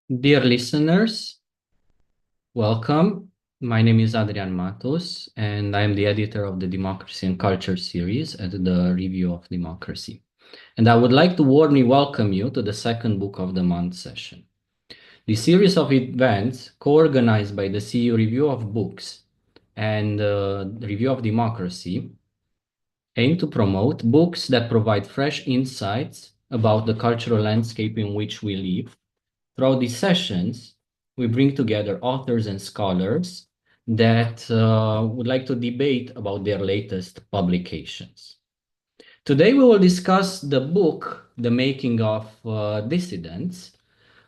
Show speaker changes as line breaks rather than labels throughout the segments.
Dear listeners, welcome. My name is Adrian Matos, and I am the editor of the Democracy and Culture series at the Review of Democracy. And I would like to warmly welcome you to the second Book of the Month session. The series of events co-organized by the CU Review of Books and the Review of Democracy aim to promote books that provide fresh insights about the cultural landscape in which we live. Throughout these sessions, we bring together authors and scholars that would like to debate about their latest publications. Today, we will discuss the book, The Making of Dissidents,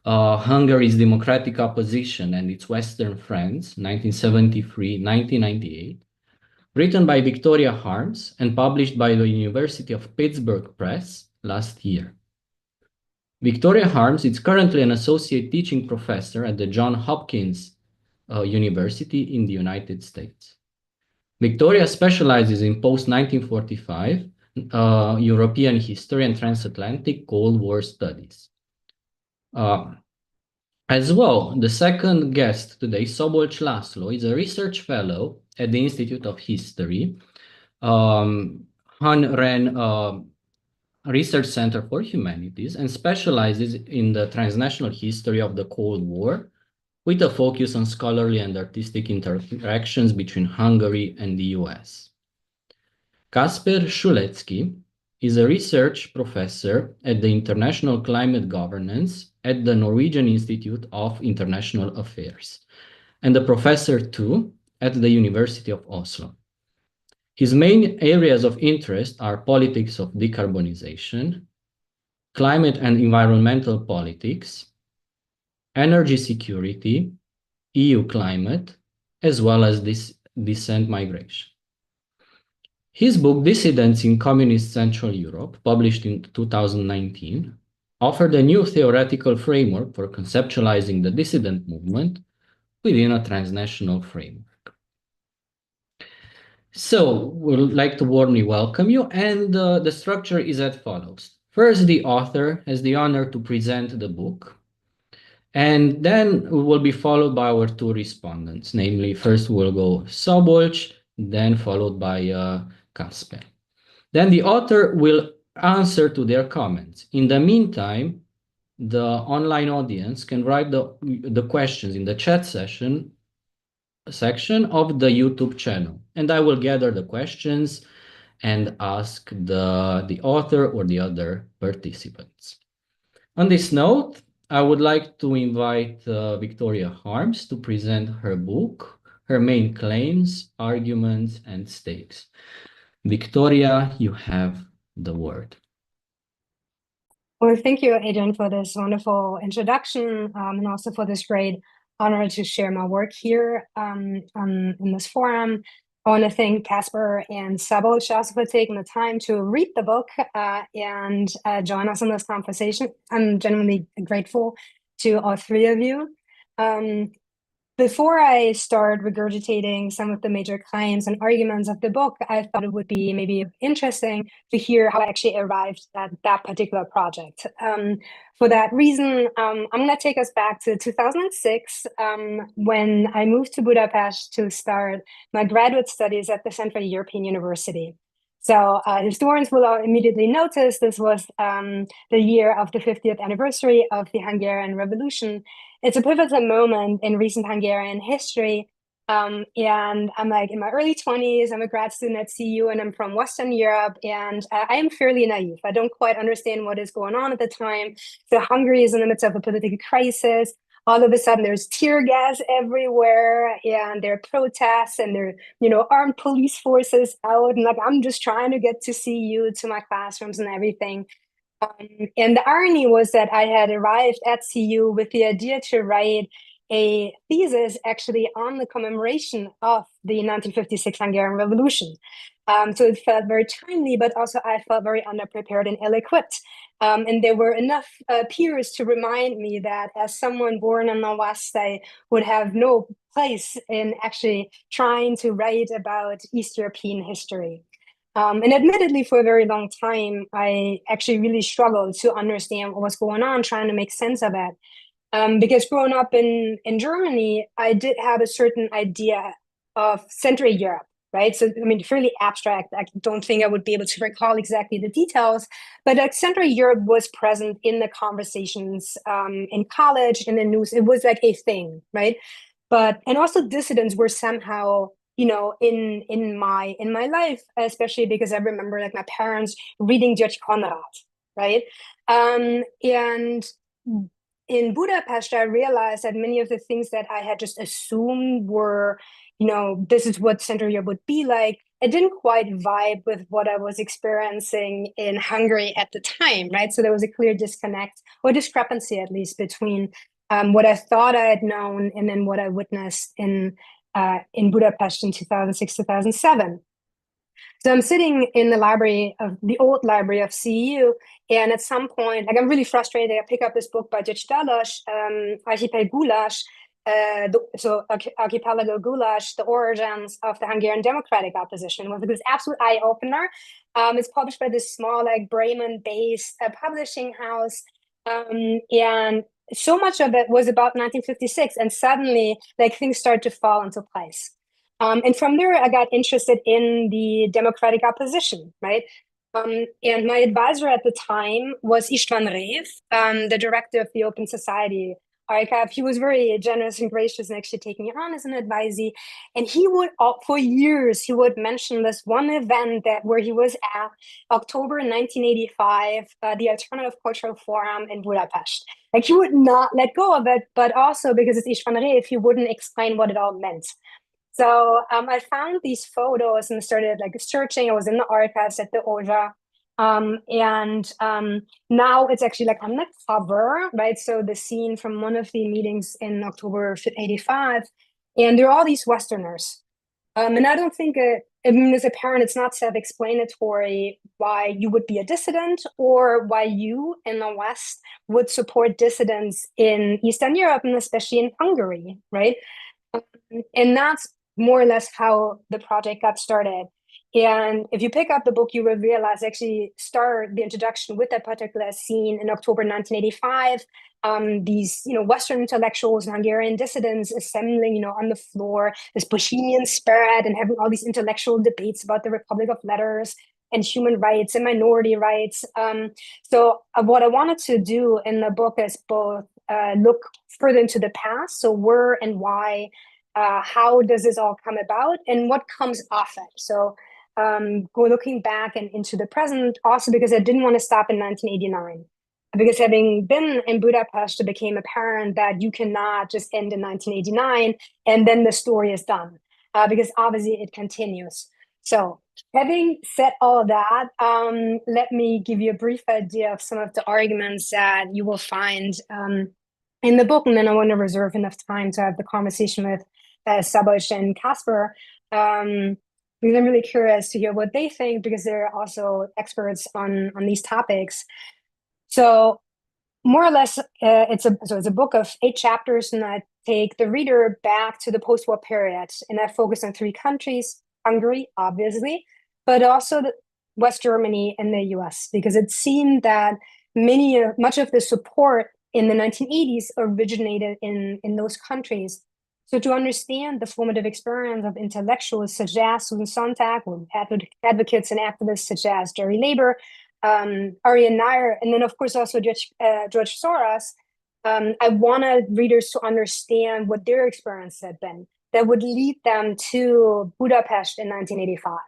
Hungary's Democratic Opposition and its Western Friends, 1973-1998, written by Victoria Harms and published by the University of Pittsburgh Press last year. Victoria Harms is currently an associate teaching professor at the Johns Hopkins University in the United States. Victoria specializes in post-1945 European history and transatlantic Cold War studies. As well, the second guest today, Szabolcs László, is a research fellow at the Institute of History, Han-Ren Research Center for Humanities, and specializes in the transnational history of the Cold War, with a focus on scholarly and artistic interactions between Hungary and the US. Kasper Szulecki is a research professor at the International Climate Governance at the Norwegian Institute of International Affairs, and a professor too at the University of Oslo. His main areas of interest are politics of decarbonization, climate and environmental politics, energy security, EU climate, as well as descent migration. His book, Dissidents in Communist Central Europe, published in 2019, offered a new theoretical framework for conceptualizing the dissident movement within a transnational framework. So, we'd like to warmly welcome you, and the structure is as follows. First, the author has the honor to present the book, and then we will be followed by our two respondents, namely, first we'll go Szabolcs, then followed by Kasper. Then the author will answer to their comments. In the meantime, the online audience can write the questions in the chat section of the YouTube channel, and I will gather the questions and ask the author or the other participants. On this note, I would like to invite Victoria Harms to present her book, her main claims, arguments, and stakes. Victoria, you have the word.
Well, thank you, Adrian, for this wonderful introduction and also for this great honor to share my work here in this forum. I want to thank Kasper and Szabolcs also for taking the time to read the book and join us in this conversation. I'm genuinely grateful to all three of you. Before I start regurgitating some of the major claims and arguments of the book, I thought it would be maybe interesting to hear how I actually arrived at that particular project. For that reason, I'm going to take us back to 2006 when I moved to Budapest to start my graduate studies at the Central European University. So historians will immediately notice this was the year of the 50th anniversary of the Hungarian Revolution. It's a pivotal moment in recent Hungarian history. And I'm like in my early 20s, I'm a grad student at CU and I'm from Western Europe. And I am fairly naive. I don't quite understand what is going on at the time. So Hungary is in the midst of a political crisis. All of a sudden there's tear gas everywhere and there are protests and there are, armed police forces out. And like, I'm just trying to get to CU, to my classrooms and everything. And the irony was that I had arrived at CU with the idea to write a thesis actually on the commemoration of the 1956 Hungarian Revolution. So it felt very timely, but also I felt very underprepared and ill-equipped. And there were enough peers to remind me that as someone born in the West, I would have no place in actually trying to write about East European history. And admittedly, for a very long time, I actually really struggled to understand what was going on, trying to make sense of it. Because growing up in Germany, I did have a certain idea of Central Europe, right? So, I mean, fairly abstract. I don't think I would be able to recall exactly the details, but like Central Europe was present in the conversations in college, in the news. It was like a thing, right? But and also dissidents were somehow, in my life, especially because I remember like my parents reading George Conrad, right? And in Budapest, I realized that many of the things that I had just assumed were, this is what Central Europe would be like. It didn't quite vibe with what I was experiencing in Hungary at the time, right? So there was a clear disconnect or discrepancy, at least, between what I thought I had known and then what I witnessed in Budapest in 2006, 2007. So I'm sitting in the old library of CEU, and at some point, like I'm really frustrated. I pick up this book by György Dalos, Archipel Goulash, Archipelago Goulash, The Origins of the Hungarian Democratic Opposition. It was this absolute eye-opener. It's published by this small, like Bremen-based publishing house. And so much of it was about 1956, and suddenly, like things start to fall into place. And from there, I got interested in the democratic opposition, right? And my advisor at the time was István Rév, the director of the Open Society Archive. He was very generous and gracious and actually taking me on as an advisee. And for years, he would mention this one event where he was at, October 1985, the Alternative Cultural Forum in Budapest. Like he would not let go of it, but also because it's István Rév, he wouldn't explain what it all meant. So I found these photos and started like searching. I was in the archives at the OJA. And now it's actually like on the cover, right? So the scene from one of the meetings in October 85. And there are all these Westerners. And I don't think I mean, as a parent, it's not self-explanatory why you would be a dissident or why you in the West would support dissidents in Eastern Europe and especially in Hungary, right? And that's more or less how the project got started. And if you pick up the book, you will realize actually start the introduction with that particular scene in October 1985. These, Western intellectuals and Hungarian dissidents assembling, on the floor, this bohemian spirit and having all these intellectual debates about the Republic of Letters and human rights and minority rights. So what I wanted to do in the book is both look further into the past, so where and why, how does this all come about, and what comes off it. So go looking back and into the present, also because I didn't want to stop in 1989. Because having been in Budapest, it became apparent that you cannot just end in 1989 and then the story is done, because obviously it continues. So having said all of that, let me give you a brief idea of some of the arguments that you will find in the book, and then I want to reserve enough time to have the conversation with Szabolcs and Casper, because I'm really curious to hear what they think, because they're also experts on these topics. So more or less, it's a book of 8 chapters, and I take the reader back to the post-war period, and I focus on 3 countries: Hungary, obviously, but also West Germany and the US, because it seemed that much of the support in the 1980s originated in those countries. So to understand the formative experience of intellectuals such as Susan Sontag, or advocates and activists such as Jerry Leiber, Arya Nair, and then of course also George Soros, I wanted readers to understand what their experience had been that would lead them to Budapest in 1985.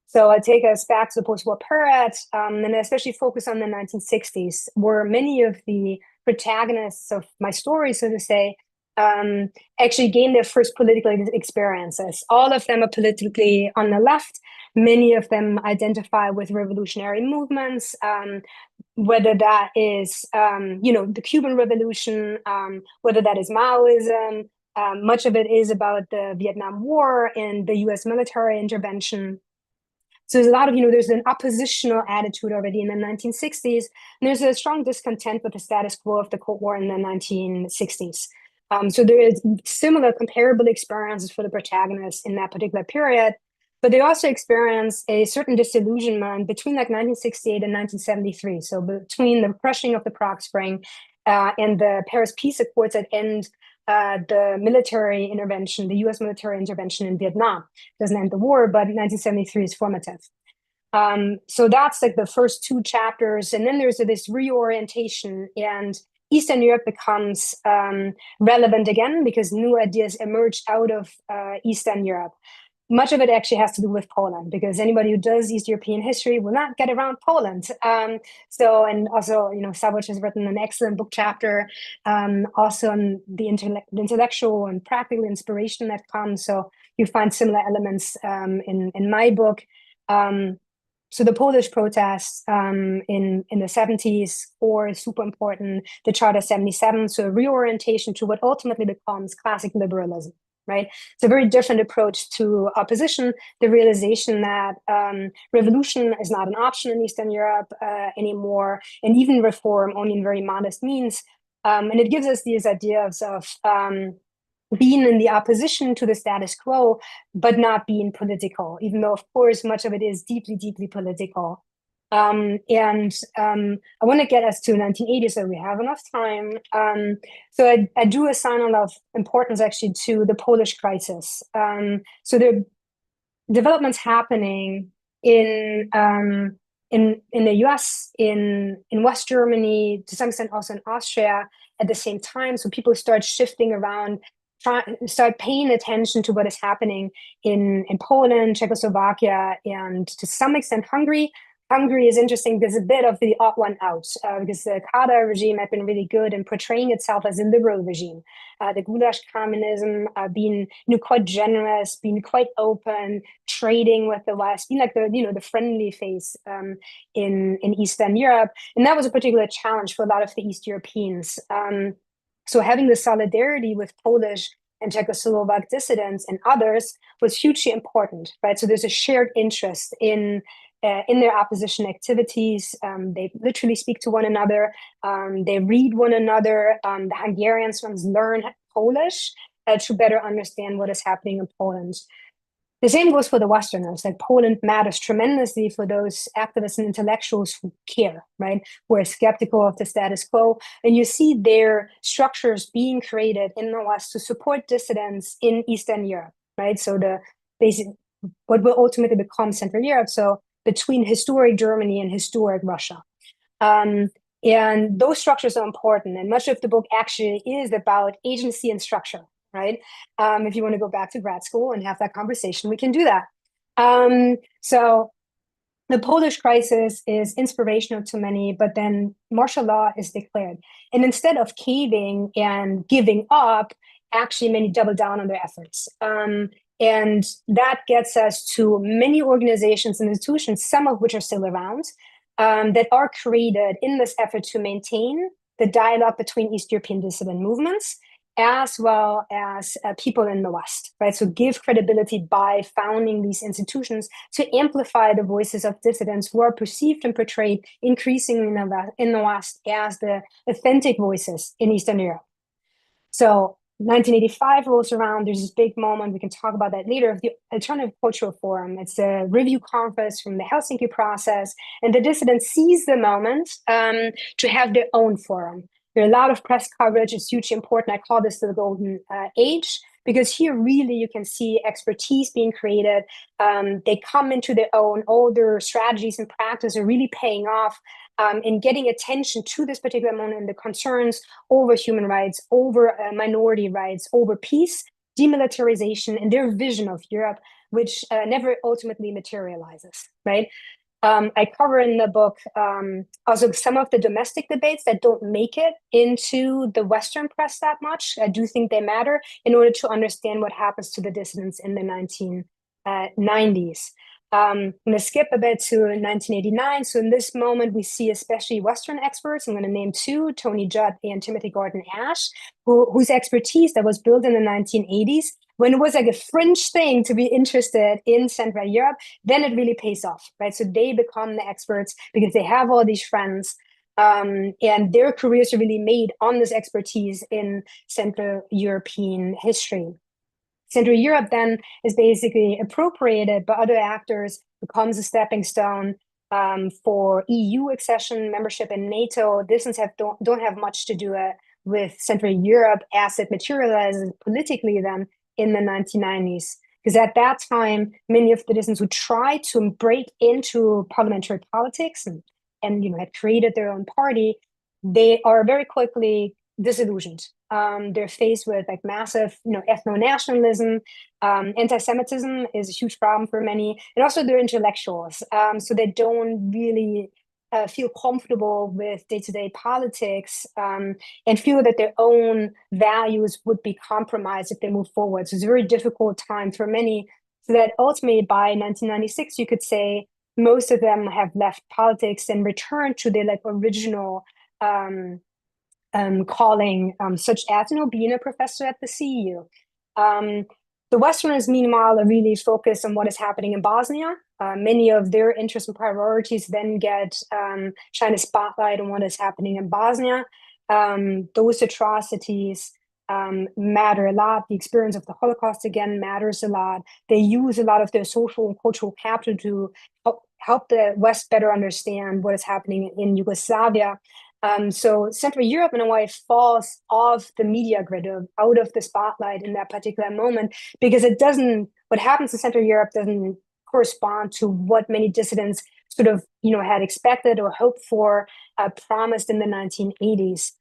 So I take us back to the post-war period, and especially focus on the 1960s, where many of the protagonists of my story, so to say, actually gained their first political experiences. All of them are politically on the left. Many of them identify with revolutionary movements, whether that is, the Cuban Revolution, whether that is Maoism. Much of it is about the Vietnam War and the US military intervention. So there's a lot of, there's an oppositional attitude already in the 1960s, and there's a strong discontent with the status quo of the Cold War in the 1960s. So there is similar comparable experiences for the protagonists in that particular period, but they also experience a certain disillusionment between like 1968 and 1973. So between the crushing of the Prague Spring and the Paris Peace Accords that end the military intervention, the US military intervention in Vietnam. It doesn't end the war, but 1973 is formative. So that's like the first two chapters. And then there's this reorientation, and Eastern Europe becomes relevant again because new ideas emerged out of Eastern Europe. Much of it actually has to do with Poland, because anybody who does East European history will not get around Poland. And also, Savage has written an excellent book chapter, also on the intellectual and practical inspiration that comes. So you find similar elements in my book. So the Polish protests in the 70s, or is super important, the Charter 77, so a reorientation to what ultimately becomes classic liberalism, right? It's a very different approach to opposition, the realization that revolution is not an option in Eastern Europe anymore, and even reform only in very modest means. And it gives us these ideas of being in the opposition to the status quo, but not being political, even though, of course, much of it is deeply, deeply political. I want to get us to 1980, so we have enough time. So I do assign a lot of importance actually to the Polish crisis. So there are developments happening in the US, in West Germany, to some extent also in Austria at the same time. So people start shifting around, start paying attention to what is happening in Poland, Czechoslovakia, and to some extent Hungary. Hungary is interesting because it's a bit of the odd one out, because the Kader regime had been really good in portraying itself as a liberal regime. The Gulag communism, being quite generous, being quite open, trading with the West, being like the friendly face in Eastern Europe, and that was a particular challenge for a lot of the East Europeans. So having the solidarity with Polish and Czechoslovak dissidents and others was hugely important, right? So there's a shared interest in their opposition activities. They literally speak to one another. They read one another. The Hungarians learn Polish to better understand what is happening in Poland. The same goes for the Westerners. Like, Poland matters tremendously for those activists and intellectuals who care, right? Who are skeptical of the status quo. And you see their structures being created in the West to support dissidents in Eastern Europe, right? So the basic, what will ultimately become Central Europe. So between historic Germany and historic Russia. And those structures are important. And much of the book actually is about agency and structure, right? If you want to go back to grad school and have that conversation, we can do that. So the Polish crisis is inspirational to many, but then martial law is declared. And instead of caving and giving up, actually many double down on their efforts. And that gets us to many organizations and institutions, some of which are still around, that are created in this effort to maintain the dialogue between East European dissident movements, as well as people in the West, right? So give credibility by founding these institutions to amplify the voices of dissidents who are perceived and portrayed increasingly in the West as the authentic voices in Eastern Europe. So 1985 rolls around, there's this big moment, we can talk about that later, of the Alternative Cultural Forum. It's a review conference from the Helsinki process, and the dissidents seize the moment to have their own forum. There are a lot of press coverage, it's hugely important. I call this the golden age, because here really you can see expertise being created. They come into their own, all their strategies and practice are really paying off in getting attention to this particular moment and the concerns over human rights, over minority rights, over peace, demilitarization, and their vision of Europe, which never ultimately materializes, right? I cover in the book also some of the domestic debates that don't make it into the Western press that much. I do think they matter in order to understand what happens to the dissidents in the 1990s. I'm going to skip a bit to 1989. So in this moment, we see especially Western experts. I'm going to name two, Tony Judd and Timothy Gordon Ash, whose expertise that was built in the 1980s, when it was like a fringe thing to be interested in Central Europe, then it really pays off, right? So they become the experts because they have all these friends, and their careers are really made on this expertise in Central European history. Central Europe then is basically appropriated by other actors, becomes a stepping stone for EU accession, membership in NATO. Dissidents don't have much to do with Central Europe as it materializes politically then in the 1990s. Because at that time, many of the dissidents who tried to break into parliamentary politics and had created their own party, they are very quickly disillusioned. They're faced with like massive, ethno-nationalism. Anti-Semitism is a huge problem for many, and also they're intellectuals, so they don't really feel comfortable with day-to-day politics, and feel that their own values would be compromised if they move forward. So it's a very difficult time for many. So that ultimately by 1996, you could say most of them have left politics and returned to their original calling, such as being a professor at the CEU. The Westerners, meanwhile, are really focused on what is happening in Bosnia. Many of their interests and priorities then shine a spotlight on what is happening in Bosnia. Those atrocities matter a lot. The experience of the Holocaust, again, matters a lot. They use a lot of their social and cultural capital to help the West better understand what is happening in Yugoslavia. So Central Europe, in a way, falls off the media grid, out of the spotlight in that particular moment, because what happens in Central Europe doesn't correspond to what many dissidents sort of, had expected or hoped for, promised in the 1980s.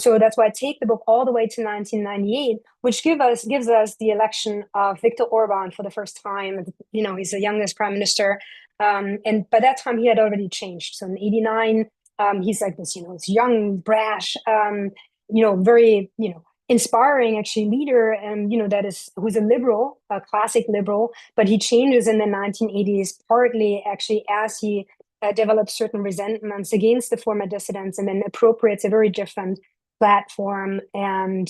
So that's why I take the book all the way to 1998, which gives us the election of Viktor Orban for the first time. He's the youngest prime minister. And by that time, he had already changed. So in 89, he's like this, this young, brash, very, inspiring actually leader, and who's a liberal, a classic liberal, but he changes in the 1980s, partly actually as he develops certain resentments against the former dissidents, and then appropriates a very different platform. And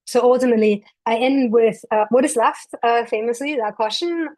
so ultimately, I end with what is left. Famously, that question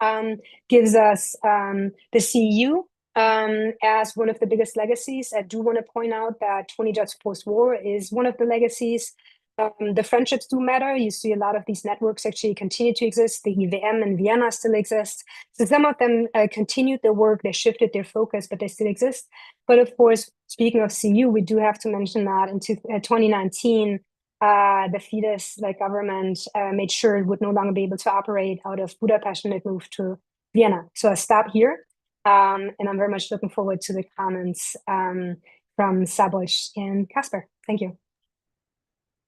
gives us the CEU as one of the biggest legacies. I do want to point out that 20 Jobs Post-War is one of the legacies. The friendships do matter. You see a lot of these networks actually continue to exist. The EVM in Vienna still exists. So some of them continued their work, they shifted their focus, but they still exist. But of course, speaking of CU, we do have to mention that in 2019, the Fidesz government made sure it would no longer be able to operate out of Budapest, and it moved to Vienna. So I stop here, and I'm very much looking forward to the comments from Szabolcs and Kasper. Thank you.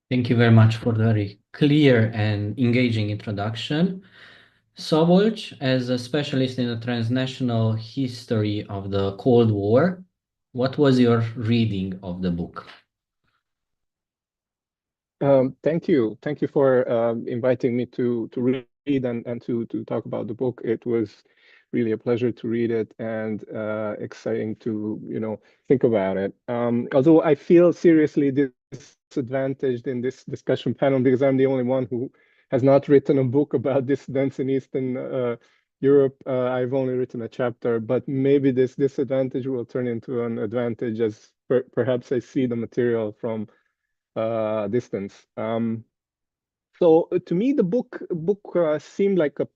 Thank you very much for the very clear and engaging introduction. Szabolcs, as a specialist in the transnational history of the Cold War, what was your reading of the book?
Thank you. Thank you for inviting me to read and to talk about the book. It was really a pleasure to read it, and exciting to think about it. Although I feel seriously disadvantaged in this discussion panel because I'm the only one who has not written a book about dissidents in Eastern Europe. I've only written a chapter, but maybe this disadvantage will turn into an advantage as perhaps I see the material from distance. So to me, the book seemed like a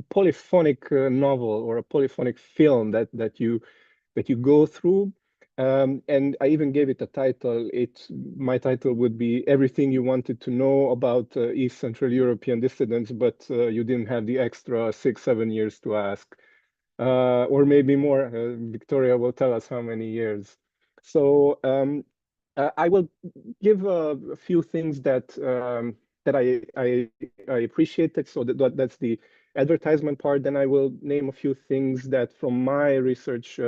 polyphonic novel or a polyphonic film that you go through. And I even gave it a title. My title would be Everything You Wanted to Know About East Central European Dissidents, but you didn't have the extra 6-7 years to ask. Or maybe more. Victoria will tell us how many years. So I will give a few things that I appreciated. So that's the advertisement part. Then I will name a few things that from my research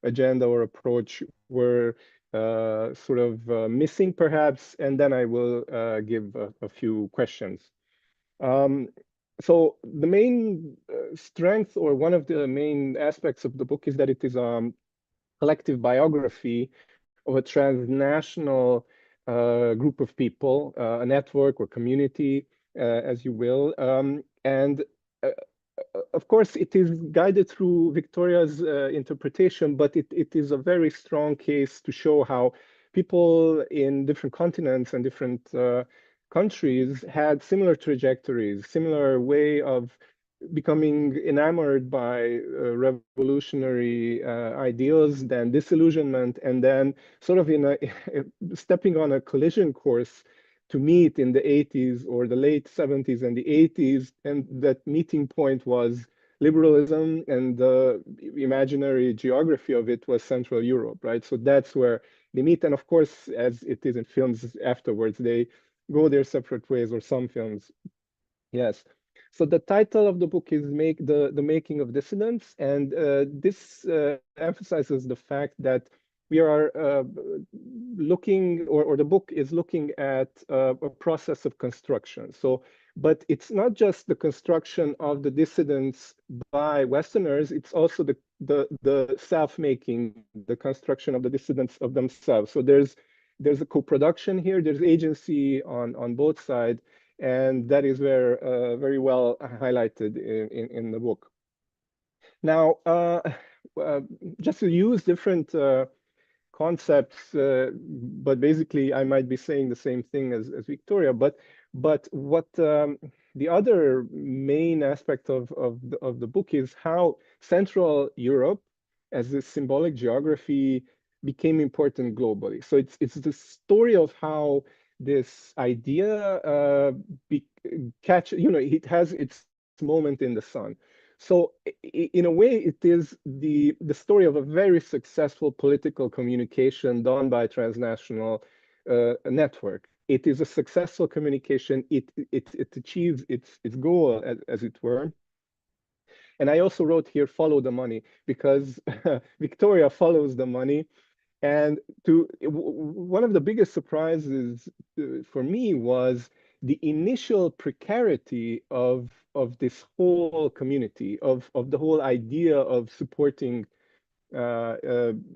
agenda or approach were sort of missing perhaps, and then I will give a few questions. So the main strength, or one of the main aspects of the book, is that it is a collective biography of a transnational group of people, a network or community, as you will. And of course, it is guided through Victoria's interpretation, but it is a very strong case to show how people in different continents and different countries had similar trajectories, similar way of becoming enamored by revolutionary ideals, then disillusionment, and then sort of in a stepping on a collision course to meet in the 80s or the late 70s and the 80s. And that meeting point was liberalism, and the imaginary geography of it was Central Europe, right? So that's where they meet. And of course, as it is in films afterwards, they go their separate ways, or some films. Yes. So the title of the book is the Making of Dissidents, and this emphasizes the fact that we are looking, or the book is looking at a process of construction. So, but it's not just the construction of the dissidents by Westerners; it's also the self-making, the construction of the dissidents of themselves. So there's a co-production here. There's agency on both sides. And that is very well highlighted in the book. Now, just to use different concepts, but basically I might be saying the same thing as Victoria. But what the other main aspect of the book is how Central Europe, as a symbolic geography, became important globally. So it's the story of how this idea it has its moment in the sun. So in a way, it is the story of a very successful political communication done by a transnational network. It is a successful communication. It achieves its goal, as it were. And I also wrote here, follow the money, because Victoria follows the money. And one of the biggest surprises for me was the initial precarity of this whole community, of the whole idea of supporting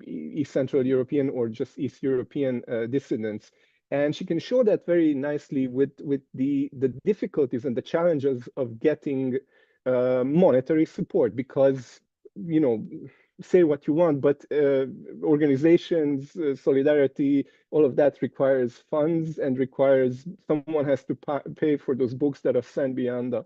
East Central European or just East European dissidents. And she can show that very nicely with the difficulties and the challenges of getting monetary support, because, say what you want, but organizations, solidarity, all of that requires funds and requires someone has to pay for those books that are sent beyond the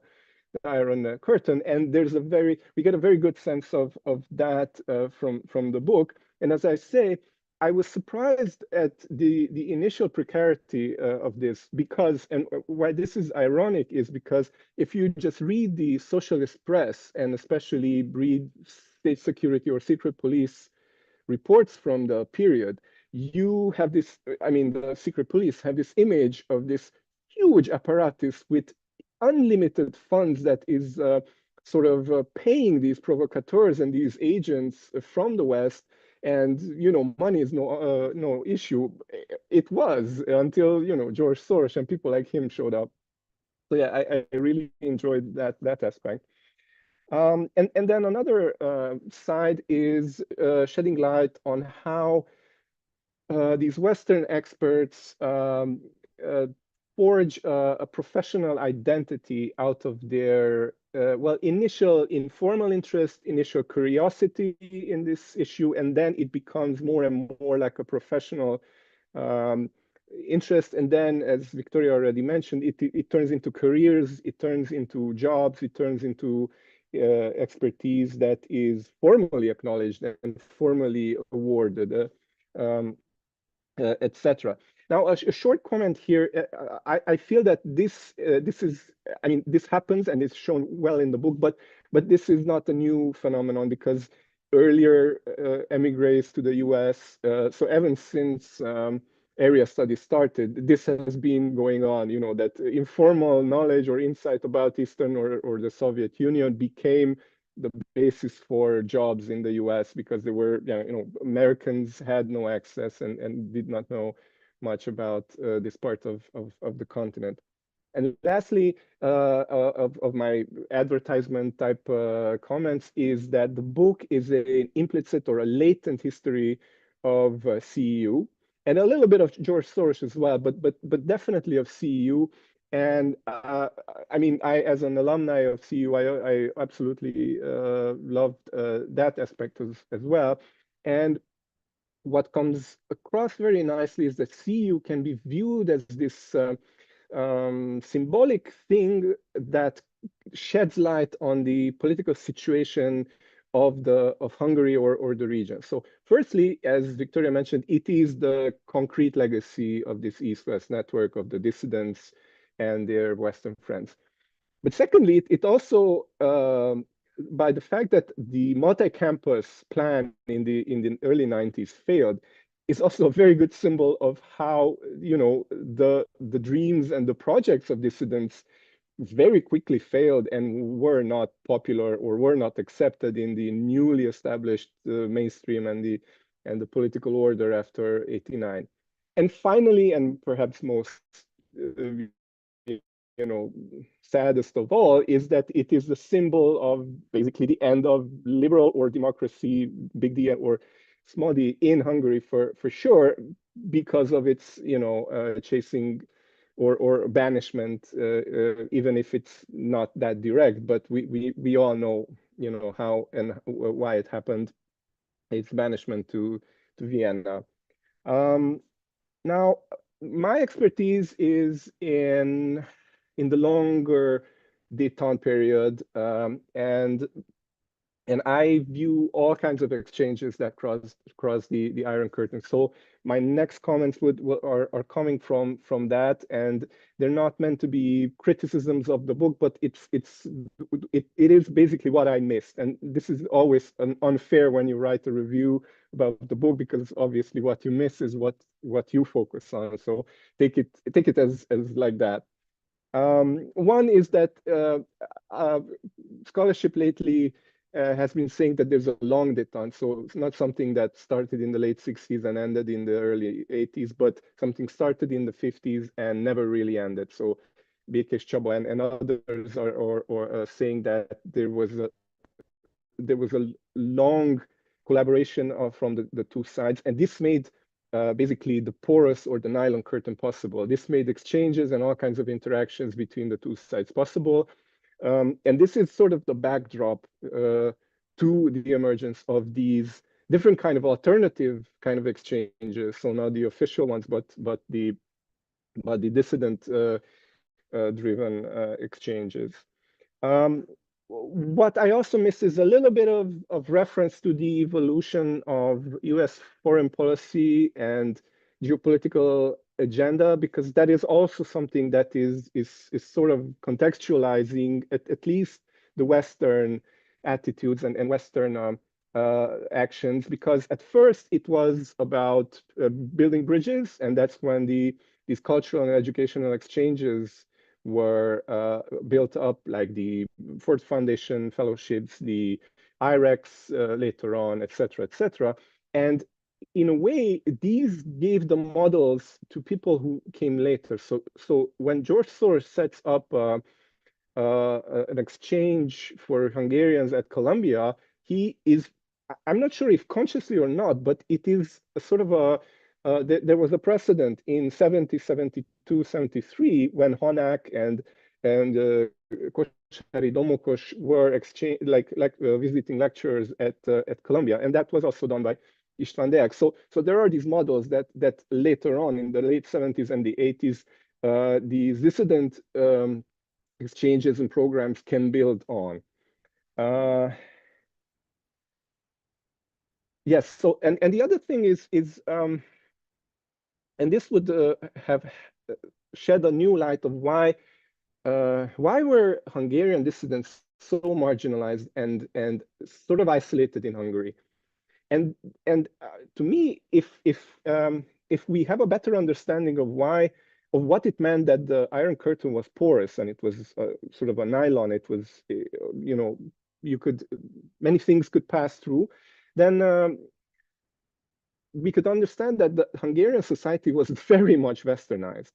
Iron Curtain. And we get a very good sense of that from the book. And as I say, I was surprised at the initial precarity of this, because, and why this is ironic is because if you just read the socialist press, and especially read state security or secret police reports from the period, you have this, I mean, the secret police have this image of this huge apparatus with unlimited funds that is sort of paying these provocateurs and these agents from the West. And, money is no issue. It was until, George Soros and people like him showed up. So yeah, I really enjoyed that aspect. And then another side is shedding light on how these Western experts forge a professional identity out of their initial informal interest, initial curiosity in this issue, and then it becomes more and more like a professional interest. And then, as Victoria already mentioned, it turns into careers, it turns into jobs, it turns into expertise that is formally acknowledged and formally awarded, etc. Now, a short comment here. I feel that this is, I mean, this happens and it's shown well in the book, but this is not a new phenomenon, because earlier emigres to the US, so ever since area studies started, this has been going on, that informal knowledge or insight about Eastern or the Soviet Union became the basis for jobs in the US, because there were, Americans had no access and did not know much about this part of the continent. And lastly, of my advertisement type comments is that the book is an implicit or a latent history of CEU, and a little bit of George Soros as well, but definitely of CEU. And I mean, as an alumni of CEU, I absolutely loved that aspect as well. And what comes across very nicely is that CEU can be viewed as this symbolic thing that sheds light on the political situation of Hungary or the region. So firstly, as Victoria mentioned, it is the concrete legacy of this East-West network of the dissidents and their Western friends. But secondly, it also by the fact that the multi-campus plan in the early 90s failed, is also a very good symbol of how, you know, the dreams and the projects of dissidents very quickly failed and were not popular or were not accepted in the newly established mainstream and the political order after '89. And finally, and perhaps most uh, you know, saddest of all, is that it is the symbol of basically the end of liberal or democracy, big D or small d, in Hungary for sure, because of its, you know, chasing or banishment, even if it's not that direct. But we all know, you know, how and why it happened. Its banishment to Vienna. Um, Now, my expertise is in the longer detente period, and I view all kinds of exchanges that cross the Iron Curtain. So my next comments are coming from that, and they're not meant to be criticisms of the book, but it is basically what I missed. And this is always unfair when you write a review about the book, because obviously what you miss is what you focus on. So take it as like that. One is that scholarship lately has been saying that there's a long detente. So it's not something that started in the late 60s and ended in the early 80s, but something started in the 50s and never really ended. So Békés Csaba and others are saying that there was a long collaboration from the two sides, and this made basically the porous or the nylon curtain possible. This made exchanges and all kinds of interactions between the two sides possible. And this is sort of the backdrop to the emergence of these different kind of alternative kind of exchanges. So not the official ones, but the dissident driven exchanges. Um, what I also miss is a little bit of reference to the evolution of US foreign policy and geopolitical agenda, because that is also something that is sort of contextualizing at least the Western attitudes and Western actions, because at first it was about building bridges, and that's when these cultural and educational exchanges were built up, like the Ford Foundation fellowships, the IREX later on, et cetera. And in a way, these gave the models to people who came later. So when George Soros sets up an exchange for Hungarians at Columbia, he is, I'm not sure if consciously or not, but it is a sort of there was a precedent in 70, 72, 73 when Hanak and Kosári Domokos were visiting lecturers at Columbia, and that was also done by István Deák. So there are these models that later on in the late 70s and the 80s, these dissident exchanges and programs can build on. Yes. So and the other thing is and this would have shed a new light of why were Hungarian dissidents so marginalized and sort of isolated in Hungary. And to me, if we have a better understanding of what it meant that the Iron Curtain was porous and it was sort of a nylon, it was you know, many things could pass through, then we could understand that the Hungarian society was very much westernized.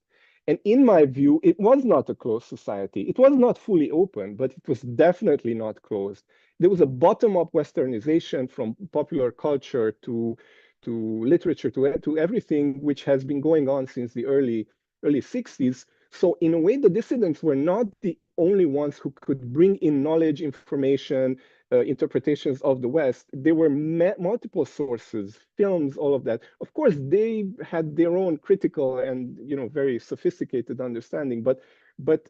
And in my view, it was not a closed society. It was not fully open, but it was definitely not closed. There was a bottom-up westernization from popular culture to literature to everything, which has been going on since the early 60s. So in a way, the dissidents were not the only ones who could bring in knowledge, information, interpretations of the West. There were multiple sources, films, all of that. Of course, they had their own critical and very sophisticated understanding, but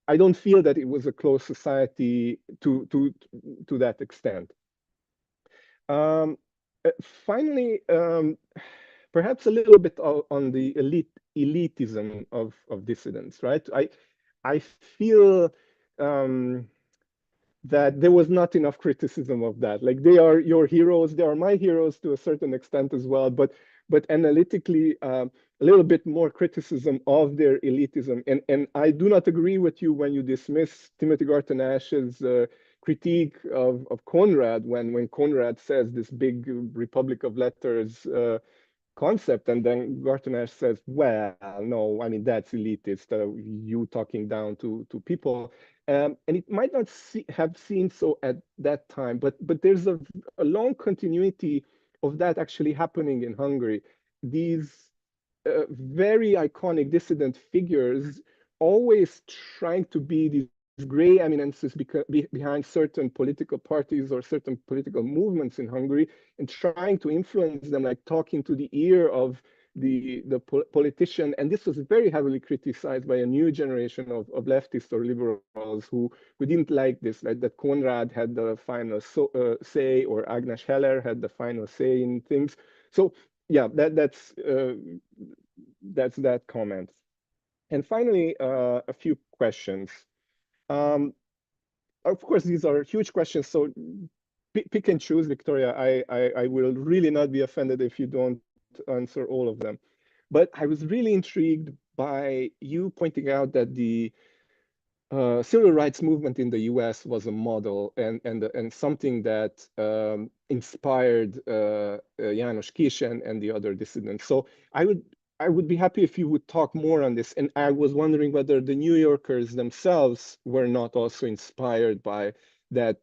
I don't feel that it was a closed society to that extent. Finally, perhaps a little bit on the elitism of dissidents, right? I feel that there was not enough criticism of that. Like, they are your heroes, they are my heroes to a certain extent as well, but analytically, a little bit more criticism of their elitism. And I do not agree with you when you dismiss Timothy Garton Ash's critique of Conrad, when Conrad says this big Republic of Letters concept, and then Garton Ash says, well, no, I mean, that's elitist, you talking down to people. And it might not have seemed so at that time, but there's a long continuity of that actually happening in Hungary. These very iconic dissident figures always trying to be these gray eminences behind certain political parties or certain political movements in Hungary, and trying to influence them, like talking to the ear of the politician. And this was very heavily criticized by a new generation of leftists or liberals who didn't like this, like that Konrad had the final say, or Agnes Heller had the final say in things. So yeah, that's that comment. And finally, a few questions. Of course, these are huge questions, so pick and choose, Victoria. I will really not be offended if you don't answer all of them. But I was really intrigued by you pointing out that the civil rights movement in the US was a model and something that inspired János Kiss and the other dissidents. So I would be happy if you would talk more on this. And I was wondering whether the New Yorkers themselves were not also inspired by that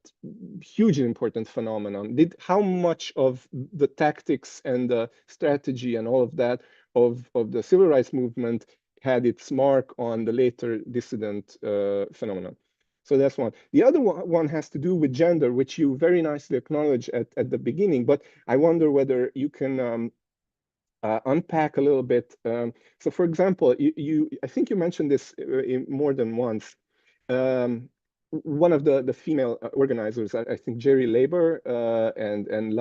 hugely important phenomenon. How much of the tactics and the strategy and all of that of the civil rights movement had its mark on the later dissident phenomenon? So that's one. The other one has to do with gender, which you very nicely acknowledged at the beginning, but I wonder whether you can unpack a little bit. So for example, I think you mentioned this more than once. One of the female organizers, I think Jerry Labor and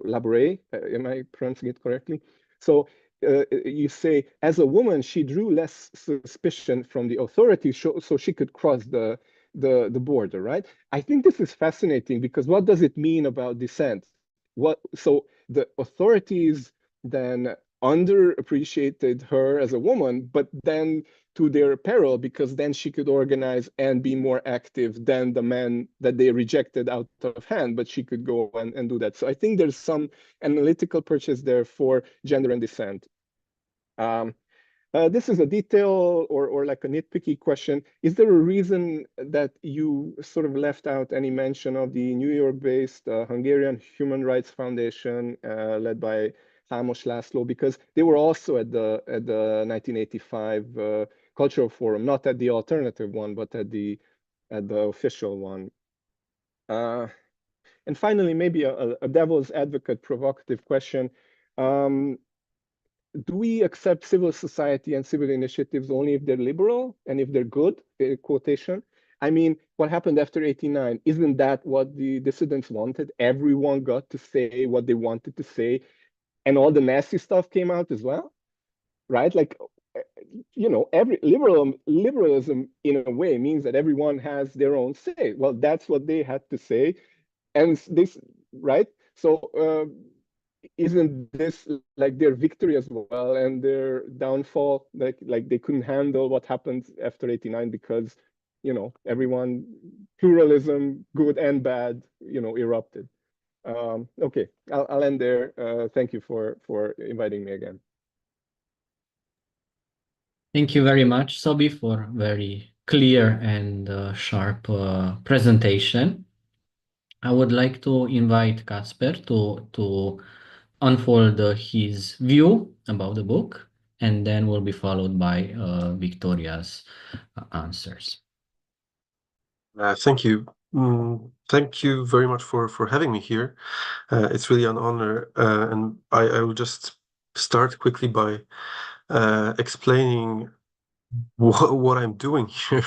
Labouret, am I pronouncing it correctly? So you say, as a woman, she drew less suspicion from the authorities, so she could cross the border, right? I think this is fascinating, because what does it mean about dissent? So the authorities then underappreciated her as a woman, but then to their peril, because then she could organize and be more active than the men that they rejected out of hand, but she could go and do that. So I think there's some analytical purchase there for gender and dissent. This is a detail or like a nitpicky question. Is there a reason that you sort of left out any mention of the New York-based Hungarian Human Rights Foundation led by Hámos László? Because they were also at the 1985 Cultural Forum, not at the alternative one, but at the official one. And finally, maybe a devil's advocate provocative question. Do we accept civil society and civil initiatives only if they're liberal and if they're good, quotation? I mean, what happened after 89? Isn't that what the dissidents wanted? Everyone got to say what they wanted to say, and all the nasty stuff came out as well, right? Like, you know, every liberalism in a way means that everyone has their own say. Well, that's what they had to say, and this, right? So isn't this like their victory as well and their downfall? Like they couldn't handle what happened after 89 because, you know, everyone, pluralism, good and bad, you know, erupted. Okay, I'll end there. Thank you for inviting me again.
Thank you very much, Sobi, for very clear and sharp presentation. I would like to invite Kasper to unfold his view about the book, and then will be followed by Victoria's answers.
Thank you. Thank you very much for having me here. It's really an honor, and I will just start quickly by explaining what I'm doing here,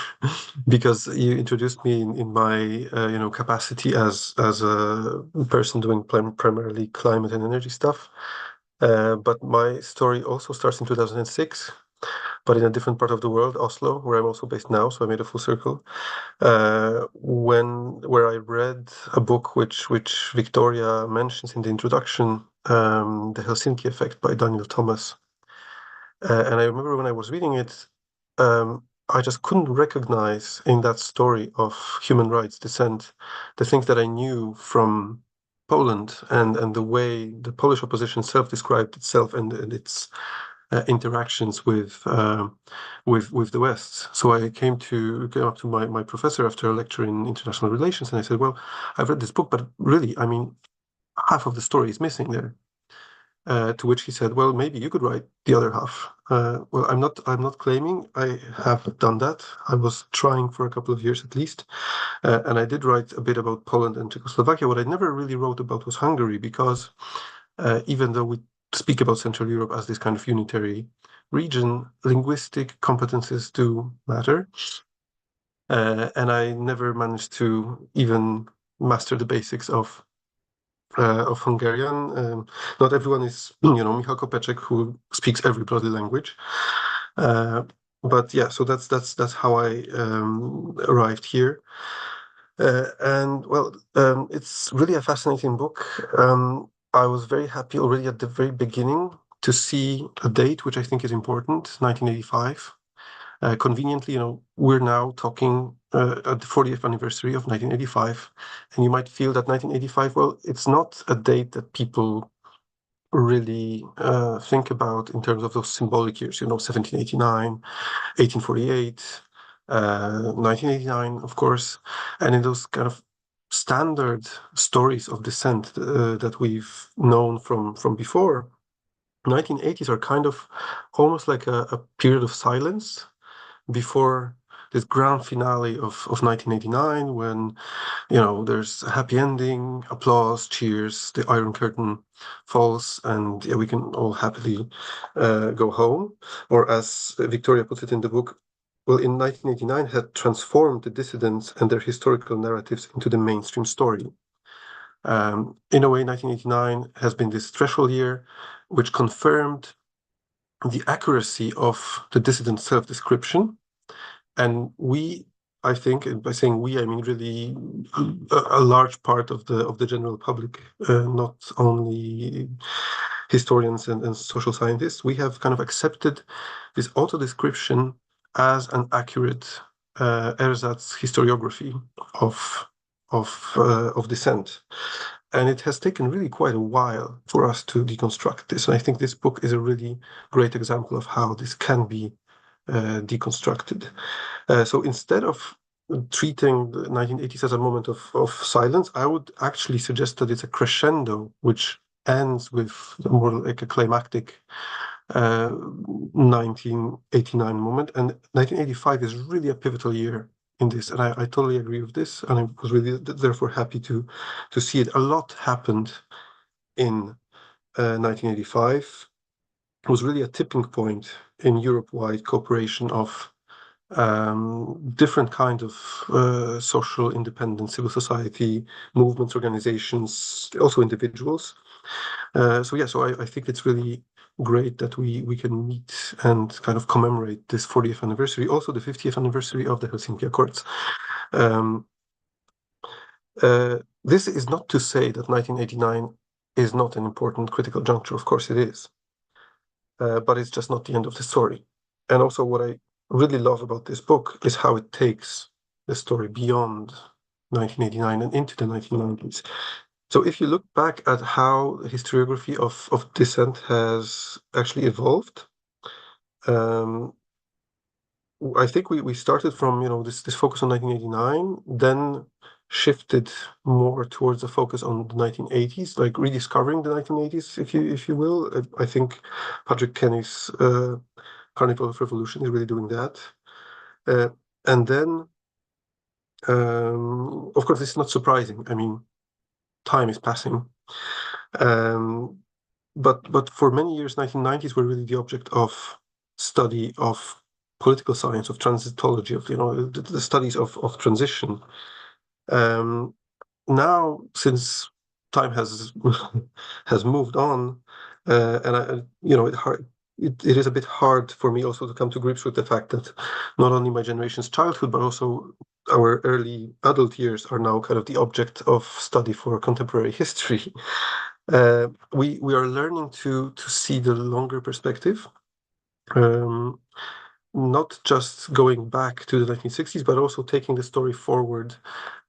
because you introduced me in my capacity as a person doing primarily climate and energy stuff. But my story also starts in 2006, but in a different part of the world, Oslo, where I'm also based now. So I made a full circle. Where I read a book which Victoria mentions in the introduction, The Helsinki Effect by Daniel Thomas. And I remember when I was reading it, I just couldn't recognize in that story of human rights dissent the things that I knew from Poland and the way the Polish opposition self-described itself and its interactions with the West. So I came up to my professor after a lecture in international relations, and I said, "Well, I've read this book, but really, I mean, half of the story is missing there." To which he said, "Well, maybe you could write the other half." Well, I'm not claiming I have done that. I was trying for a couple of years at least, and I did write a bit about Poland and Czechoslovakia. What I never really wrote about was Hungary, because even though we speak about Central Europe as this kind of unitary region, linguistic competences do matter, and I never managed to even master the basics of Hungarian. Not everyone is, Michal Kopeček, who speaks every bloody language. But yeah, so that's how I arrived here. And well, it's really a fascinating book. I was very happy already at the very beginning to see a date, which I think is important, 1985. Conveniently, we're now talking at the 40th anniversary of 1985, and you might feel that 1985, well, it's not a date that people really think about in terms of those symbolic years, 1789, 1848, 1989, of course, and in those kind of standard stories of dissent that we've known from before, 1980s are kind of almost like a period of silence before this grand finale of 1989, when there's a happy ending, applause, cheers, the Iron Curtain falls, and yeah, we can all happily go home. Or as Victoria puts it in the book, well, in 1989 had transformed the dissidents and their historical narratives into the mainstream story. In a way, 1989 has been this threshold year, which confirmed the accuracy of the dissident self-description. And I think, and by saying we, I mean really a large part of the general public, not only historians and social scientists, we have kind of accepted this auto-description as an accurate ersatz historiography of dissent. And it has taken really quite a while for us to deconstruct this. And I think this book is a really great example of how this can be deconstructed. So instead of treating the 1980s as a moment of silence, I would actually suggest that it's a crescendo, which ends with more like a climactic 1989 moment. And 1985 is really a pivotal year in this. And I totally agree with this. And I was really therefore happy to see it. A lot happened in 1985. It was really a tipping point in Europe-wide cooperation of different kind of social independence, civil society movements, organizations, also individuals. So I think it's really great that we can meet and kind of commemorate this 40th anniversary, also the 50th anniversary of the Helsinki Accords. This is not to say that 1989 is not an important critical juncture. Of course it is. But it's just not the end of the story. And also what I really love about this book is how it takes the story beyond 1989 and into the 1990s. So if you look back at how the historiography of dissent has actually evolved, I think we started from this focus on 1989, then shifted more towards a focus on the 1980s, like rediscovering the 1980s, if you will. I think Patrick Kenny's Carnival of Revolution is really doing that. And then, of course, this is not surprising. I mean, time is passing. But for many years, 1990s were really the object of study of political science, of transitology, of the studies of transition. Now, since time has has moved on, and it is a bit hard for me also to come to grips with the fact that not only my generation's childhood, but also our early adult years are now kind of the object of study for contemporary history. We are learning to see the longer perspective, not just going back to the 1960s, but also taking the story forward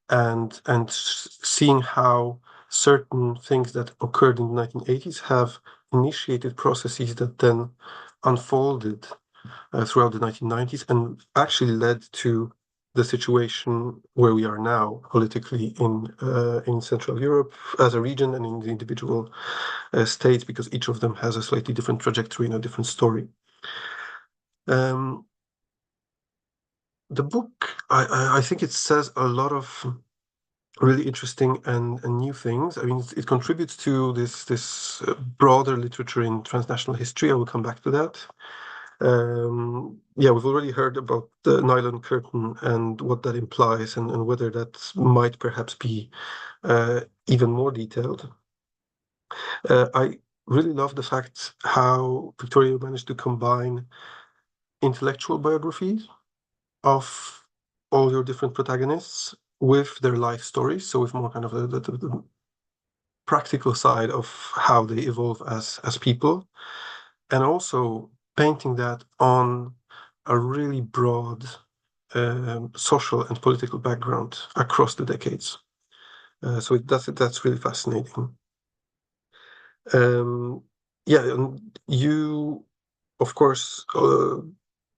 and seeing how certain things that occurred in the 1980s have initiated processes that then unfolded throughout the 1990s and actually led to the situation where we are now politically in Central Europe as a region and in the individual states, because each of them has a slightly different trajectory and a different story. The book, I think it says a lot of really interesting and new things. I mean, it contributes to this broader literature in transnational history. I will come back to that. Yeah, we've already heard about the nylon curtain and what that implies, and whether that might perhaps be even more detailed. I really love the fact how Victoria managed to combine intellectual biographies of all your different protagonists with their life stories, so with more kind of the practical side of how they evolve as people, and also painting that on a really broad social and political background across the decades. So that's really fascinating. Yeah, and you, of course,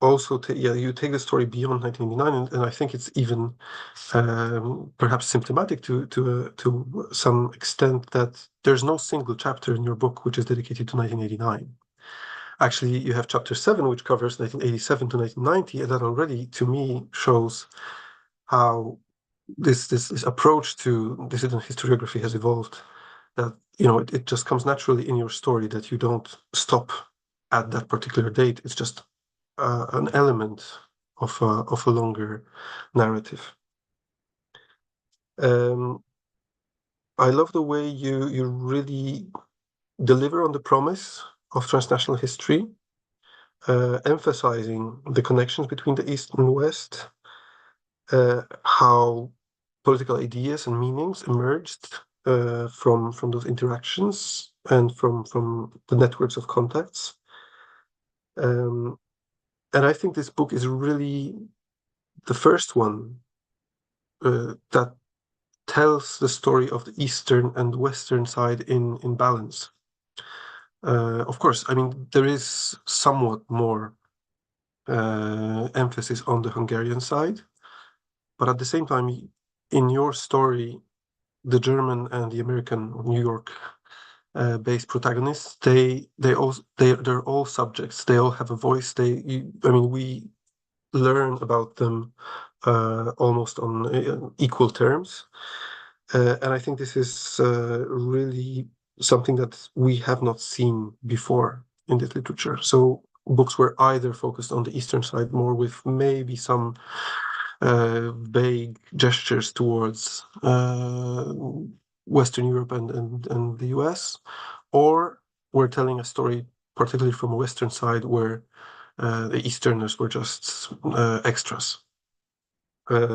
also you take the story beyond 1989, and I think it's even perhaps symptomatic to some extent that there's no single chapter in your book which is dedicated to 1989. Actually, you have chapter 7, which covers 1987 to 1990, and that already, to me, shows how this approach to dissident historiography has evolved. That it just comes naturally in your story, that you don't stop at that particular date. It's just an element of a longer narrative. I love the way you really deliver on the promise of transnational history, emphasizing the connections between the East and West, how political ideas and meanings emerged from those interactions and from the networks of contacts. And I think this book is really the first one that tells the story of the Eastern and Western side in balance. Of course, I mean, there is somewhat more emphasis on the Hungarian side, but at the same time, in your story, the German and the American New York based protagonists, they're all subjects. They all have a voice. We learn about them almost on equal terms. And I think this is really something that we have not seen before in this literature. So books were either focused on the Eastern side more, with maybe some vague gestures towards Western Europe and the US, or we're telling a story particularly from a Western side where the Easterners were just extras.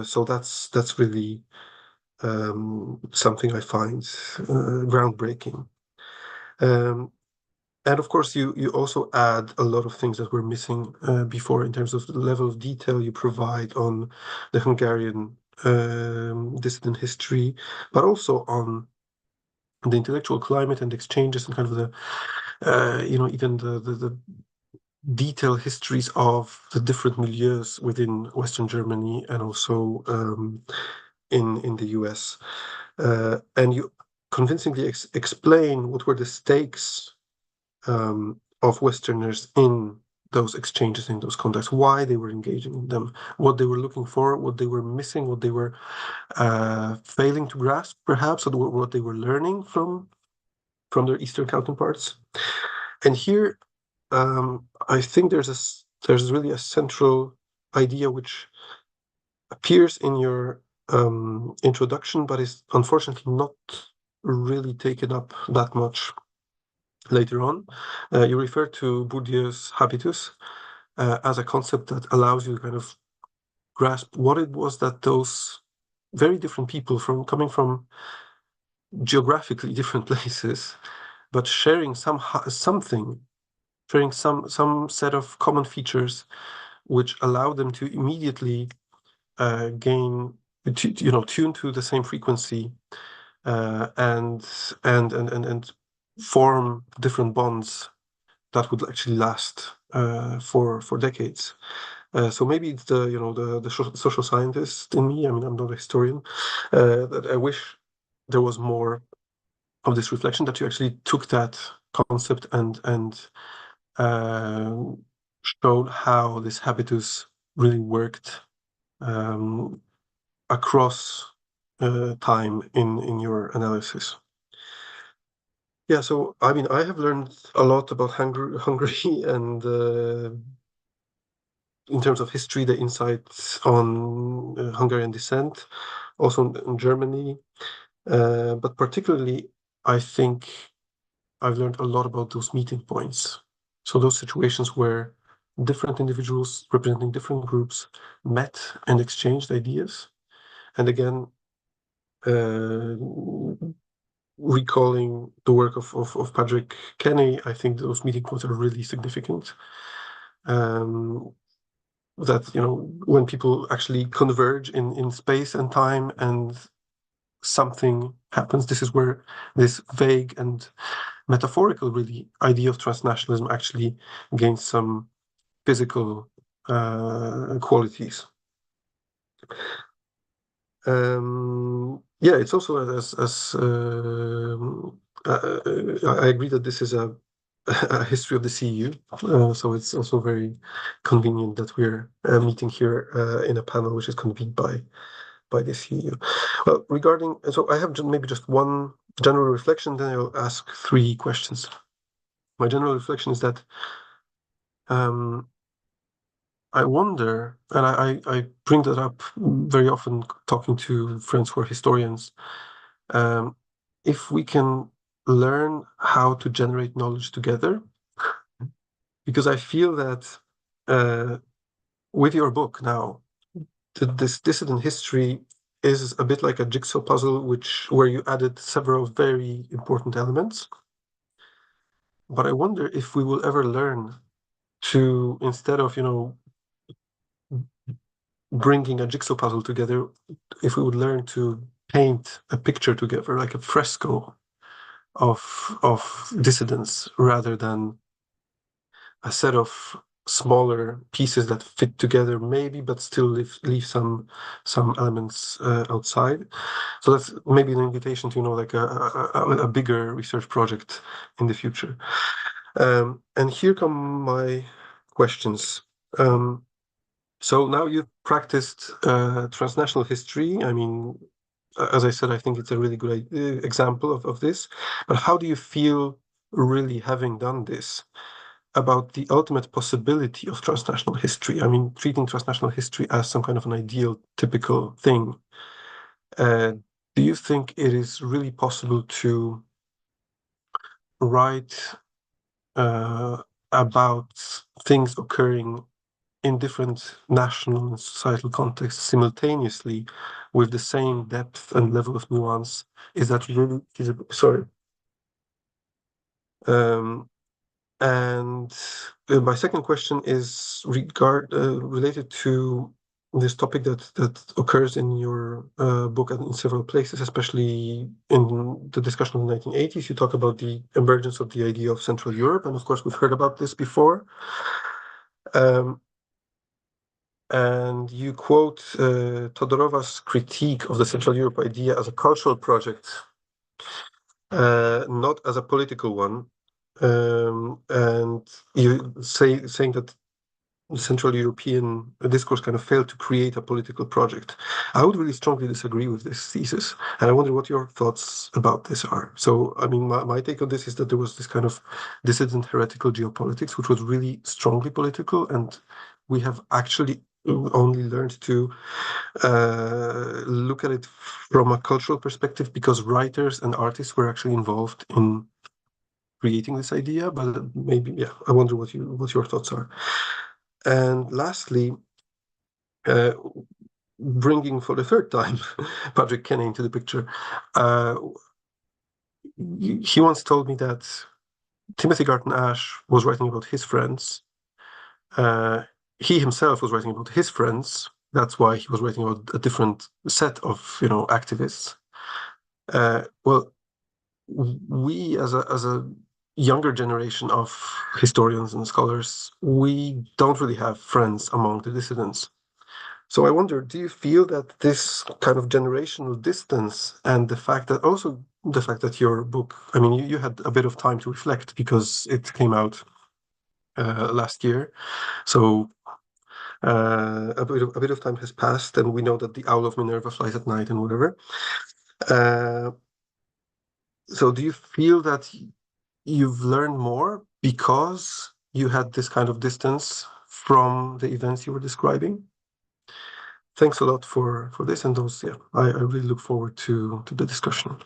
So that's really something I find groundbreaking. And of course, you also add a lot of things that were missing before, in terms of the level of detail you provide on the Hungarian dissident history, but also on the intellectual climate and exchanges and kind of the even the detailed histories of the different milieus within Western Germany and also in the US. And you convincingly explain what were the stakes of Westerners in those exchanges, in those contacts, why they were engaging in them, what they were looking for, what they were missing, what they were failing to grasp, perhaps, or what they were learning from their Eastern counterparts. And here, I think there's there's really a central idea which appears in your introduction, but is unfortunately not really taken up that much later on. You refer to Bourdieu's habitus as a concept that allows you to kind of grasp what it was that those very different people coming from geographically different places, but sharing something, sharing some set of common features which allow them to immediately tune to the same frequency and form different bonds that would actually last for decades. So maybe it's the social scientist in me. I mean, I'm not a historian. That I wish there was more of this reflection, that you actually took that concept and showed how this habitus really worked across time in your analysis. Yeah, so I mean, I have learned a lot about Hungary and in terms of history, the insights on Hungarian descent, also in Germany, but particularly, I think I've learned a lot about those meeting points. So those situations where different individuals representing different groups met and exchanged ideas. And again, recalling the work of Patrick Kenny, I think those meeting points are really significant. That, when people actually converge in space and time and something happens, this is where this vague and metaphorical really idea of transnationalism actually gains some physical qualities. Yeah, it's also I agree that this is a history of the CEU, so it's also very convenient that we're meeting here in a panel which is convened by the CEU. Well, so I have maybe just one general reflection, then I'll ask 3 questions. My general reflection is that I wonder, and I bring that up very often talking to friends who are historians, if we can learn how to generate knowledge together, because I feel that with your book now, this dissident history is a bit like a jigsaw puzzle, where you added several very important elements. But I wonder if we will ever learn to, instead of bringing a jigsaw puzzle together, if we would learn to paint a picture together, like a fresco of dissidents, rather than a set of smaller pieces that fit together maybe, but still leave some elements outside. So that's maybe an invitation to like a bigger research project in the future. And here come my questions. So now you've practiced transnational history. I mean, as I said, I think it's a really good example of this. But how do you feel, really having done this, about the ultimate possibility of transnational history? I mean, treating transnational history as some kind of an ideal, typical thing. Do you think it is really possible to write about things occurring in different national and societal contexts simultaneously with the same depth and level of nuance? Is that really feasible? Sorry. And my second question is related to this topic that occurs in your book and in several places, especially in the discussion of the 1980s. You talk about the emergence of the idea of Central Europe, and of course we've heard about this before. And you quote Todorova's critique of the Central Europe idea as a cultural project, not as a political one. And you saying that Central European discourse kind of failed to create a political project. I would really strongly disagree with this thesis, and I wonder what your thoughts about this are. So, I mean, my take on this is that there was this kind of dissident heretical geopolitics, which was really strongly political, and we have actually only learned to look at it from a cultural perspective because writers and artists were actually involved in creating this idea. But maybe, yeah, I wonder what your thoughts are. And lastly, bringing for the third time Patrick Kenny into the picture, he once told me that Timothy Garton Ash was writing about his friends. He himself was writing about his friends. That's why he was writing about a different set of, activists. Well, we as a younger generation of historians and scholars, we don't really have friends among the dissidents. So I wonder, do you feel that this kind of generational distance and the fact that your book, I mean, you had a bit of time to reflect because it came out last year. So a bit of time has passed, and we know that the Owl of Minerva flies at night and whatever. So do you feel that you've learned more because you had this kind of distance from the events you were describing? Thanks a lot for this and those. Yeah, I really look forward to the discussion.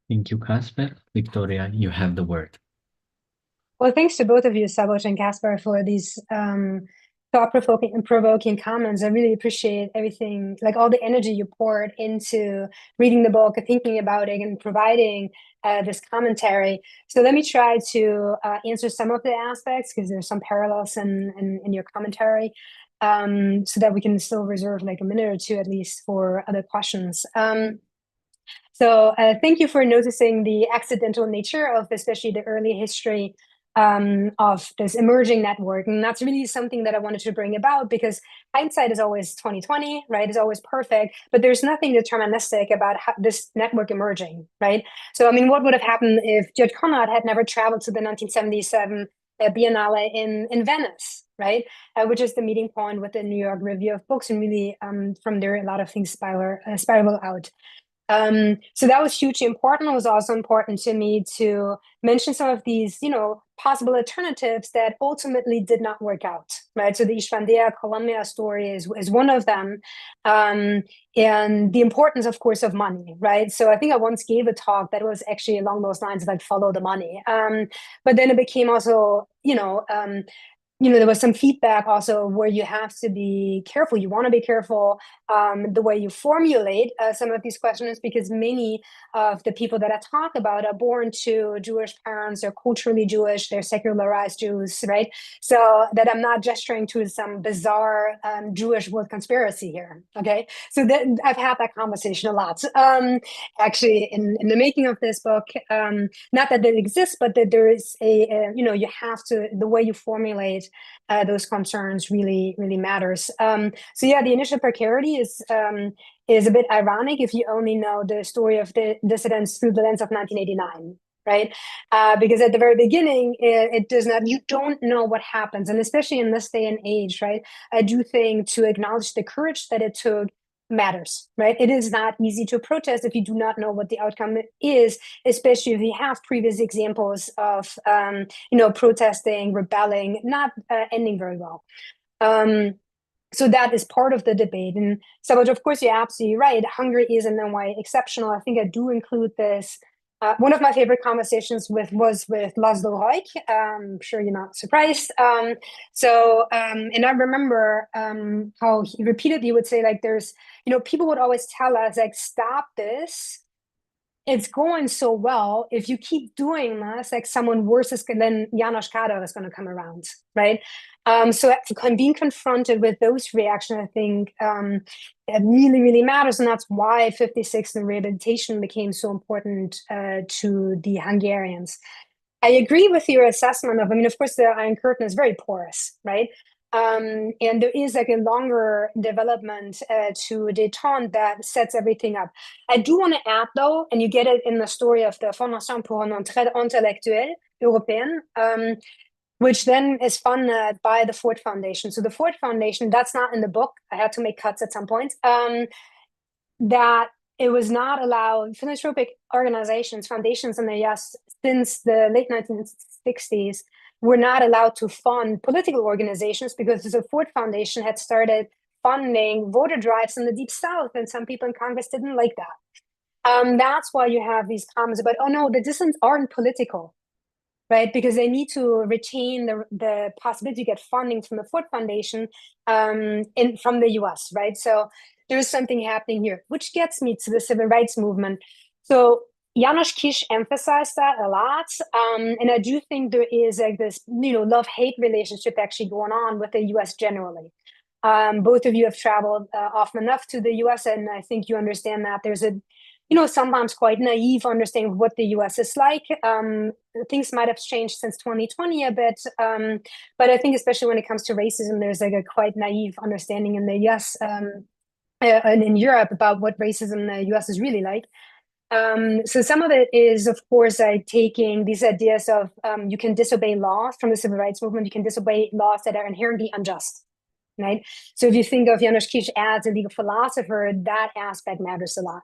Thank you, Casper. Victoria, you have the word.
Well, thanks to both of you, Szabolcs and Casper, for these thought-provoking comments. I really appreciate everything, like all the energy you poured into reading the book, thinking about it, and providing this commentary. So let me try to answer some of the aspects, because there's some parallels in your commentary, so that we can still reserve like a minute or two at least for other questions. So thank you for noticing the accidental nature of especially the early history of this emerging network. And that's really something that I wanted to bring about, because hindsight is always 2020, right? It's always perfect, but there's nothing deterministic about this network emerging, right? So, I mean, what would have happened if George Conrad had never traveled to the 1977 Biennale in Venice, right? Which is the meeting point with the New York Review of Books, and really from there, a lot of things spiral out. So that was hugely important. It was also important to me to mention some of these, possible alternatives that ultimately did not work out, right? So the Ishvandia Columbia story is one of them. And the importance, of course, of money, right? So I think I once gave a talk that was actually along those lines, like follow the money. But then it became also, there was some feedback also where you have to be careful. You want to be careful the way you formulate some of these questions, because many of the people that I talk about are born to Jewish parents, they're culturally Jewish, they're secularized Jews, right? So that I'm not gesturing to some bizarre Jewish world conspiracy here, okay? So that I've had that conversation a lot, actually, in the making of this book. Not that it exists, but that there is you have to, the way you formulate those concerns really matters. So yeah, the initial precarity is a bit ironic if you only know the story of the dissidents through the lens of 1989, right? Because at the very beginning, it does not, you don't know what happens. And especially in this day and age, right? I do think to acknowledge the courage that it took matters, right? It is not easy to protest if you do not know what the outcome is, especially if you have previous examples of, protesting, rebelling, not ending very well. So that is part of the debate. And so, of course, you're absolutely right. Hungary is in no way exceptional. I think I do include this. One of my favorite conversations was with Laszlo Rojk. I'm sure you're not surprised. And I remember how he repeatedly would say, like, there's, people would always tell us, like, stop this. It's going so well. If you keep doing this, like someone worse than János Kádár is going to come around, right? So being confronted with those reactions, I think it really matters. And that's why 56 and rehabilitation became so important to the Hungarians. I agree with your assessment of, of course, the Iron Curtain is very porous, right? And there is like a longer development to détente that sets everything up. I do want to add though, and you get it in the story of the Fondation pour une entraide intellectuelle européenne, which then is funded by the Ford Foundation. So the Ford Foundation, that's not in the book. I had to make cuts at some point. That it was not allowed, philanthropic organizations, foundations in the US since the late 1960s were not allowed to fund political organizations because the Ford Foundation had started funding voter drives in the Deep South, and some people in Congress didn't like that. That's why you have these comments about, oh no, the dissidents aren't political, right? Because they need to retain the possibility to get funding from the Ford Foundation from the US, right? So there's something happening here, which gets me to the civil rights movement. So Janusz Kisz emphasized that a lot. And I do think there is like this, love-hate relationship actually going on with the US generally. Both of you have traveled often enough to the US, and I think you understand that there's a, sometimes quite naive understanding of what the US is like. Things might have changed since 2020 a bit, but I think especially when it comes to racism, there's like a quite naive understanding in the US and in Europe about what racism in the US is really like. So some of it is, of course, taking these ideas of you can disobey laws from the civil rights movement, you can disobey laws that are inherently unjust, right? So if you think of Janusz Kisz as a legal philosopher, that aspect matters a lot.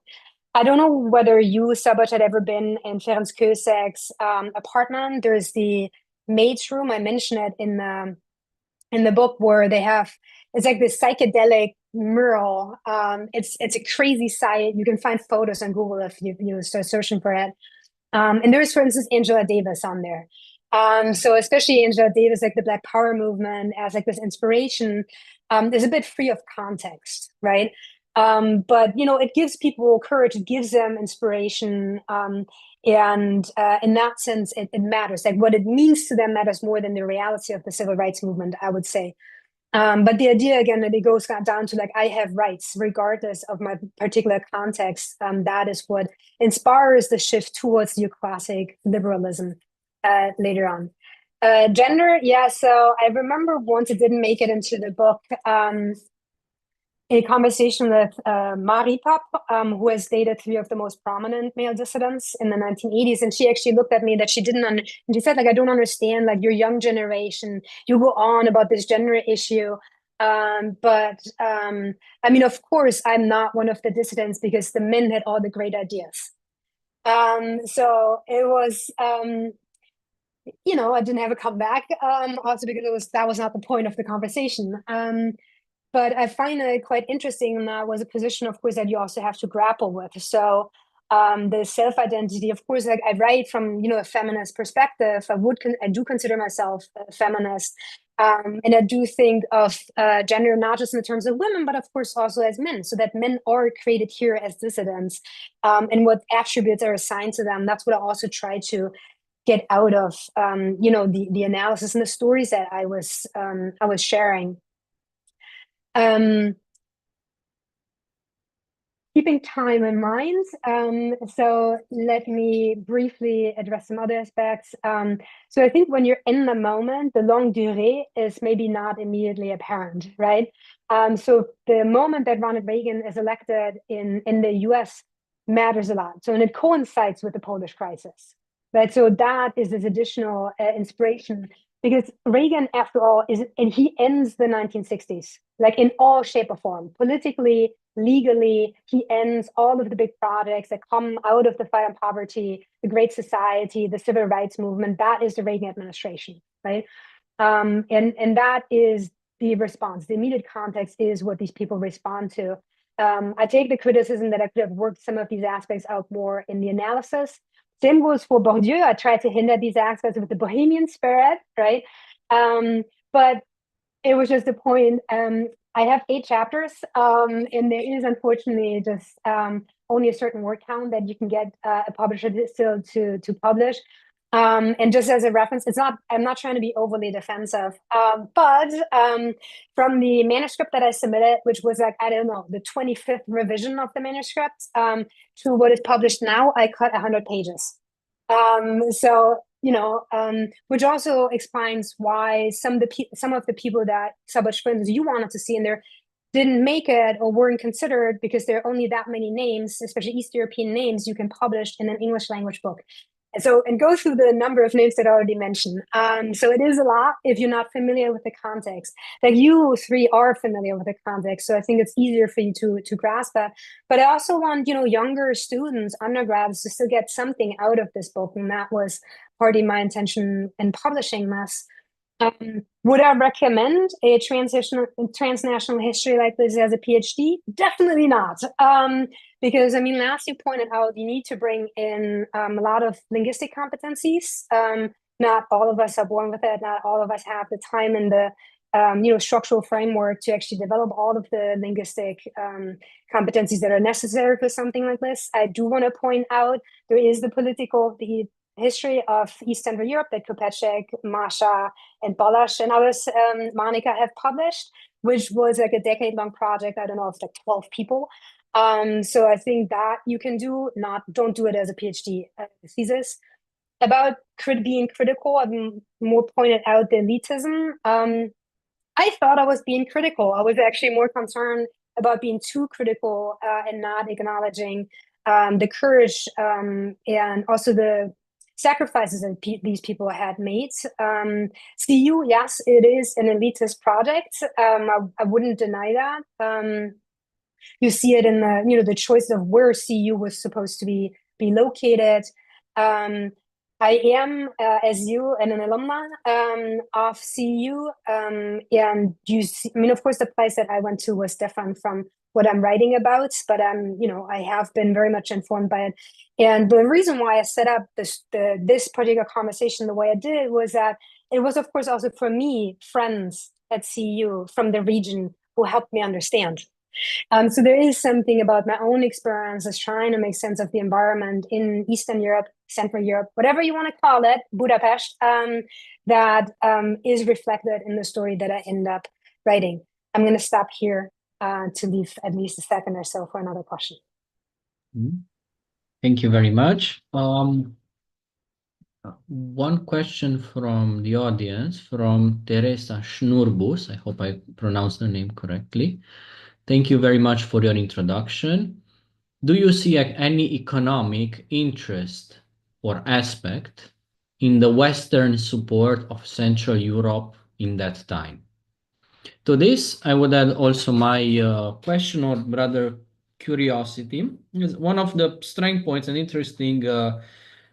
I don't know whether you, Sabach, had ever been in Ferenc Kőszeg's apartment. There's the maid's room. I mentioned it in the book, where they have, it's like this psychedelic mural. It's a crazy site. You can find photos on Google if you start searching for it. And there's, for instance, Angela Davis on there. So especially Angela Davis, like the Black Power movement as like this inspiration, is a bit free of context, right? But it gives people courage, it gives them inspiration, and in that sense, it matters. Like what it means to them matters more than the reality of the civil rights movement, I would say. But the idea again that it goes down to like I have rights regardless of my particular context. That is what inspires the shift towards neoclassic liberalism later on. Gender, yeah. So I remember once it didn't make it into the book. A conversation with Marie Pop, who has dated 3 of the most prominent male dissidents in the 1980s. And she actually looked at me that she didn't, and she said, like, I don't understand, like, your young generation, you go on about this gender issue. But I mean, of course, I'm not one of the dissidents because the men had all the great ideas. So it was, I didn't have a comeback, also because that was not the point of the conversation. But I find it quite interesting, and that was a position, of course, that you also have to grapple with. So the self-identity, of course, like I write from, a feminist perspective. I do consider myself a feminist. And I do think of gender not just in terms of women, but of course also as men, so that men are created here as dissidents, and what attributes are assigned to them. That's what I also try to get out of, the analysis and the stories that I was sharing. Keeping time in mind, so let me briefly address some other aspects. So I think when you're in the moment, the longue durée is maybe not immediately apparent, right? So the moment that Ronald Reagan is elected in the US matters a lot. So, and it coincides with the Polish crisis, right? So that is this additional inspiration. Because Reagan, after all, and he ends the 1960s, like in all shape or form, politically, legally, he ends all of the big projects that come out of the fight on poverty, the Great Society, the civil rights movement. That is the Reagan administration, right? And that is the response. The immediate context is what these people respond to. I take the criticism that I could have worked some of these aspects out more in the analysis. Same goes for Bourdieu. I tried to hint at these aspects with the Bohemian spirit, right? But it was just the point. I have 8 chapters, and there is unfortunately just only a certain word count that you can get a publisher still to publish. And just as a reference, I'm not trying to be overly defensive, but from the manuscript that I submitted, which was like, I don't know, the 25th revision of the manuscript, to what is published now, I cut 100 pages. So which also explains why some of the people that Szabolcs, for instance, you wanted to see in there didn't make it or weren't considered because there are only that many names, especially East European names, you can publish in an English language book. And go through the number of names that I already mentioned. So it is a lot if you're not familiar with the context. Like you three are familiar with the context, so I think it's easier for you to grasp that. But I also want younger students, undergrads, to still get something out of this book, and that was partly my intention in publishing this. Would I recommend a transnational history like this as a PhD? Definitely not. Because, last you pointed out, you need to bring in a lot of linguistic competencies. Not all of us are born with it. Not all of us have the time and the structural framework to actually develop all of the linguistic competencies that are necessary for something like this. I do want to point out there is the history of East Central Europe that Kopeček, Masha, and Balash and others, Monica, have published, which was like a decade-long project. I don't know, it's like 12 people. So I think that you can don't do it as a PhD thesis. About being critical, I've more pointed out the elitism. I thought I was being critical. I was actually more concerned about being too critical and not acknowledging the courage and also the sacrifices that these people had made. CU, yes, it is an elitist project. I wouldn't deny that. You see it in the choice of where CU was supposed to be located. I am, as you, an alumna of CU, and you see, of course, the place that I went to was different from what I'm writing about, but I have been very much informed by it. And the reason why I set up this particular conversation the way I did was that it was, of course, also for me, friends at CU from the region who helped me understand. So there is something about my own experience as trying to make sense of the environment in Eastern Europe, Central Europe, whatever you want to call it, Budapest, that is reflected in the story that I end up writing. I'm going to stop here to leave at least a second or so for another question.
Thank you very much. One question from the audience, from Teresa Schnurbus. I hope I pronounced the name correctly. Thank you very much for your introduction. Do you see any economic interest or aspect in the Western support of Central Europe in that time? To this, I would add also my question or rather curiosity. One of the strength points and interesting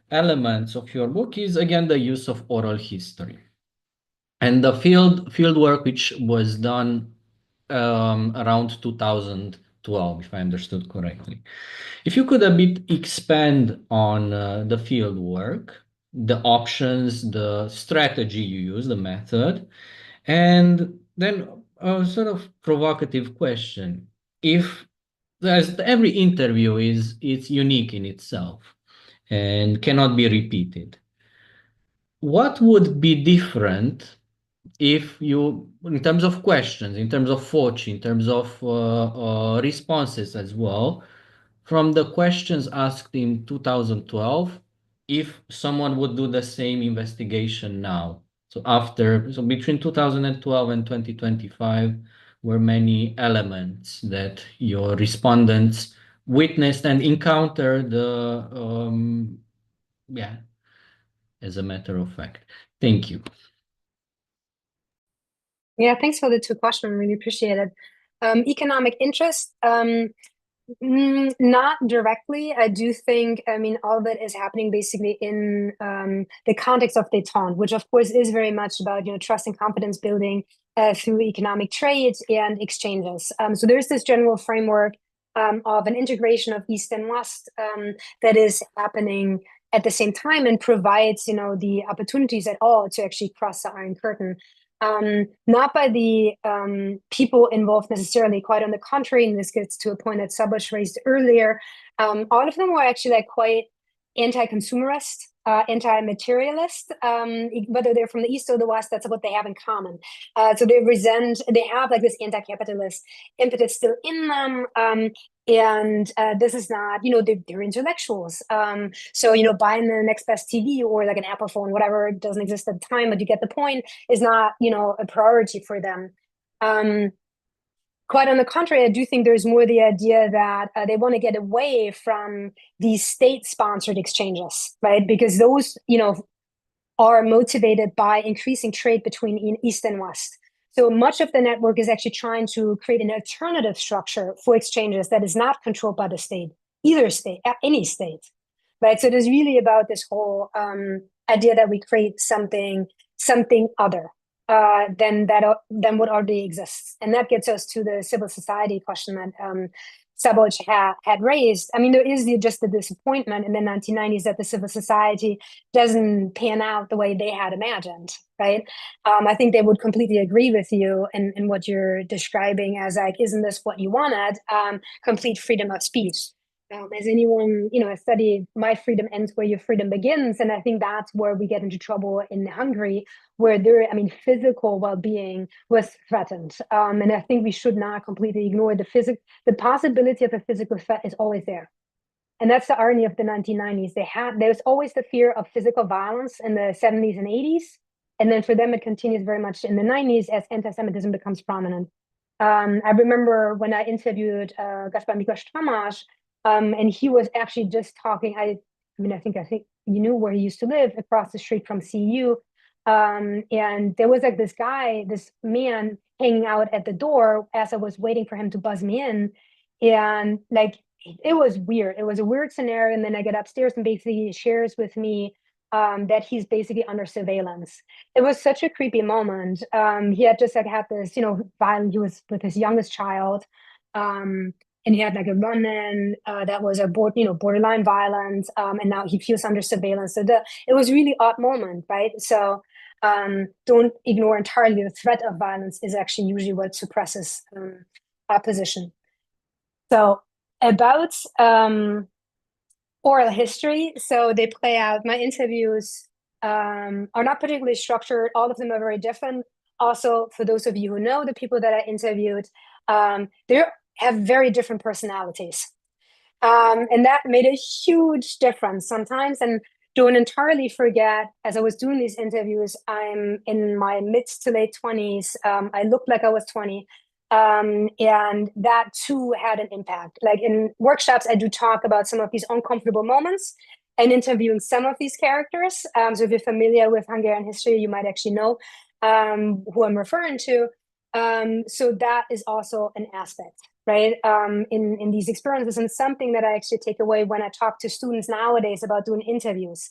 elements of your book is again the use of oral history and the field work which was done around 2012, if I understood correctly. If you could a bit expand on the field work, the options, the strategy you use, the method, and then a sort of provocative question. If every interview it's unique in itself and cannot be repeated, what would be different if you, in terms of questions, in terms of Foci, in terms of responses as well, from the questions asked in 2012, if someone would do the same investigation now? So between 2012 and 2025, were many elements that your respondents witnessed and encountered, as a matter of fact. Thank you.
Yeah, thanks for the two questions. Really appreciate it. Economic interest, not directly. I do think, all of it is happening basically in the context of détente, which of course is very much about, trust and confidence building through economic trade and exchanges. So there's this general framework of an integration of East and West that is happening at the same time and provides, the opportunities at all to actually cross the Iron Curtain. Not by the people involved necessarily, quite on the contrary, and this gets to a point that Szabolcs raised earlier. All of them were actually quite anti-consumerist, anti-materialist, whether they're from the East or the West, that's what they have in common. So they have like this anti-capitalist impetus still in them. And this is not, they're intellectuals. So, buying the next best TV or like an Apple phone, whatever, doesn't exist at the time, but you get the point, is not, a priority for them. Quite on the contrary, I do think there's more the idea that they want to get away from these state-sponsored exchanges, right? Because those, are motivated by increasing trade between East and West. So much of the network is actually trying to create an alternative structure for exchanges that is not controlled by the state, either state, any state, right? So it is really about this whole idea that we create something other than what already exists, and that gets us to the civil society question that Szabolcs had raised. I mean, there is just the disappointment in the 1990s that the civil society doesn't pan out the way they had imagined, right? I think they would completely agree with you in what you're describing as like, isn't this what you wanted? Complete freedom of speech. As anyone, has studied, my freedom ends where your freedom begins. And I think that's where we get into trouble in Hungary, where physical well-being was threatened. And I think we should not completely ignore the possibility of a physical threat is always there. And that's the irony of the 1990s. There's always the fear of physical violence in the 70s and 80s. And then for them, it continues very much in the 90s as anti-Semitism becomes prominent. I remember when I interviewed Gaspar Miklos Tamás, and he was actually just talking. I think you knew where he used to live, across the street from CU. And there was like this man hanging out at the door as I was waiting for him to buzz me in. And like, it was weird. It was a weird scenario. And then I get upstairs and basically he shares with me that he's basically under surveillance. It was such a creepy moment. He had just like had this, violent, he was with his youngest child. And he had like a run-in that was a borderline violence, and now he feels under surveillance. So it was really odd moment, right? So don't ignore entirely the threat of violence is actually usually what suppresses opposition. So about oral history, so they play out. My interviews are not particularly structured. All of them are very different. Also, for those of you who know the people that I interviewed, they're have very different personalities. And that made a huge difference sometimes. And don't entirely forget, as I was doing these interviews, I'm in my mid to late 20s. I looked like I was 20. And that too had an impact. Like in workshops, I do talk about some of these uncomfortable moments and interviewing some of these characters. So if you're familiar with Hungarian history, you might actually know who I'm referring to. So that is also an aspect, right, in these experiences, and something that I actually take away when I talk to students nowadays about doing interviews,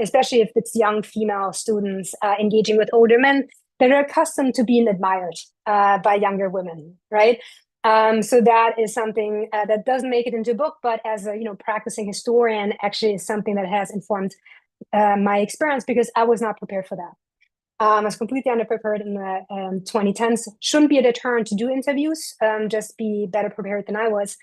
especially if it's young female students engaging with older men that are accustomed to being admired by younger women, right? So that is something that doesn't make it into a book, but as a practicing historian, actually is something that has informed my experience, because I was not prepared for that. I was completely underprepared in the 2010s. Shouldn't be a deterrent to do interviews, just be better prepared than I was.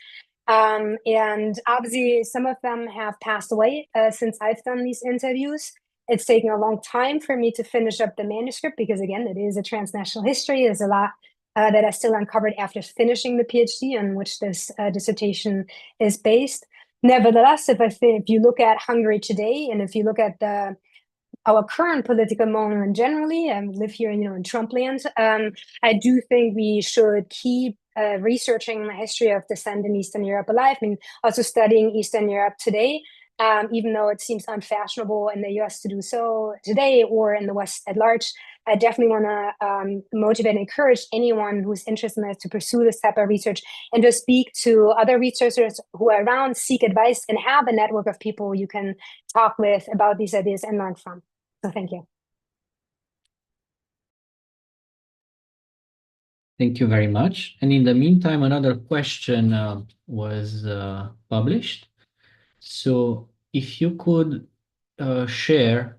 And obviously, some of them have passed away since I've done these interviews. It's taken a long time for me to finish up the manuscript because, again, it is a transnational history. There's a lot that I still uncovered after finishing the PhD on which this dissertation is based. Nevertheless, if you look at Hungary today, and if you look at our current political moment generally, I live here in Trump land, I do think we should keep researching the history of dissent in Eastern Europe alive. I mean, also studying Eastern Europe today, even though it seems unfashionable in the US to do so today or in the West at large. I definitely want to motivate and encourage anyone who's interested in this to pursue this type of research and to speak to other researchers who are around, seek advice, and have a network of people you can talk with about these ideas and learn from. So thank you.
Thank you very much. And in the meantime, another question was published. So if you could share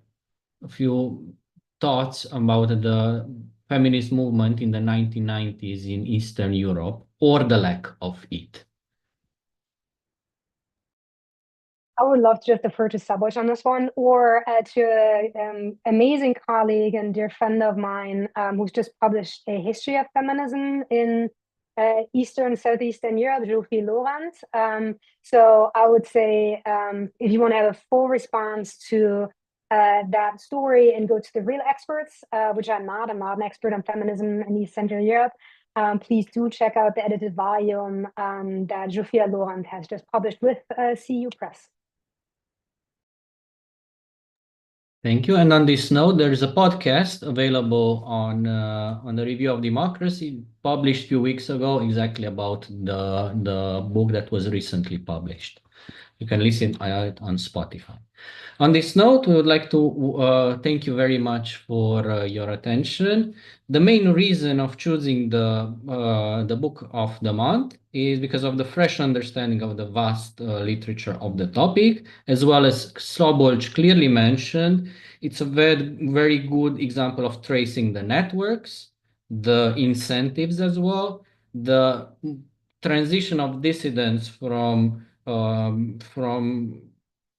a few thoughts about the feminist movement in the 1990s in Eastern Europe, or the lack of it.
I would love to just defer to Szabolcs on this one, or to an amazing colleague and dear friend of mine who's just published a history of feminism in Eastern, Southeastern Europe, Sophie Laurent. So I would say if you want to have a full response to that story and go to the real experts, which I'm not an expert on feminism in East Central Europe, please do check out the edited volume that Sophia Laurent has just published with CU Press.
Thank you. And on this note, there is a podcast available on the Review of Democracy, published a few weeks ago, exactly about the book that was recently published. You can listen to it on Spotify. On this note, we would like to thank you very much for your attention. The main reason of choosing the book of the month is because of the fresh understanding of the vast literature of the topic, as well as Szabolcs clearly mentioned. It's a very good example of tracing the networks, the incentives as well, the transition of dissidents from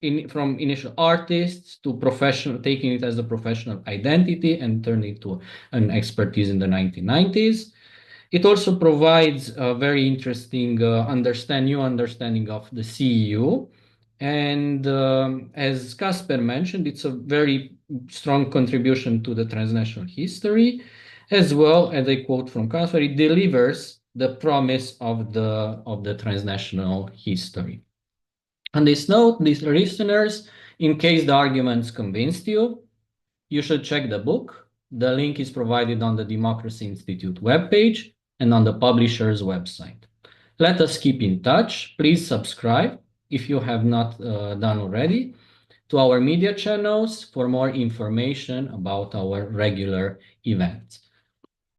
initial artists to professional, taking it as a professional identity and turning it to an expertise in the 1990s. It also provides a very interesting new understanding of the CEU. And as Kasper mentioned, it's a very strong contribution to the transnational history, as well as a quote from Kasper, it delivers the promise of the transnational history. On this note, these listeners, in case the arguments convinced you, you should check the book. The link is provided on the Democracy Institute webpage and on the publisher's website. Let us keep in touch. Please subscribe, if you have not done already, to our media channels for more information about our regular events.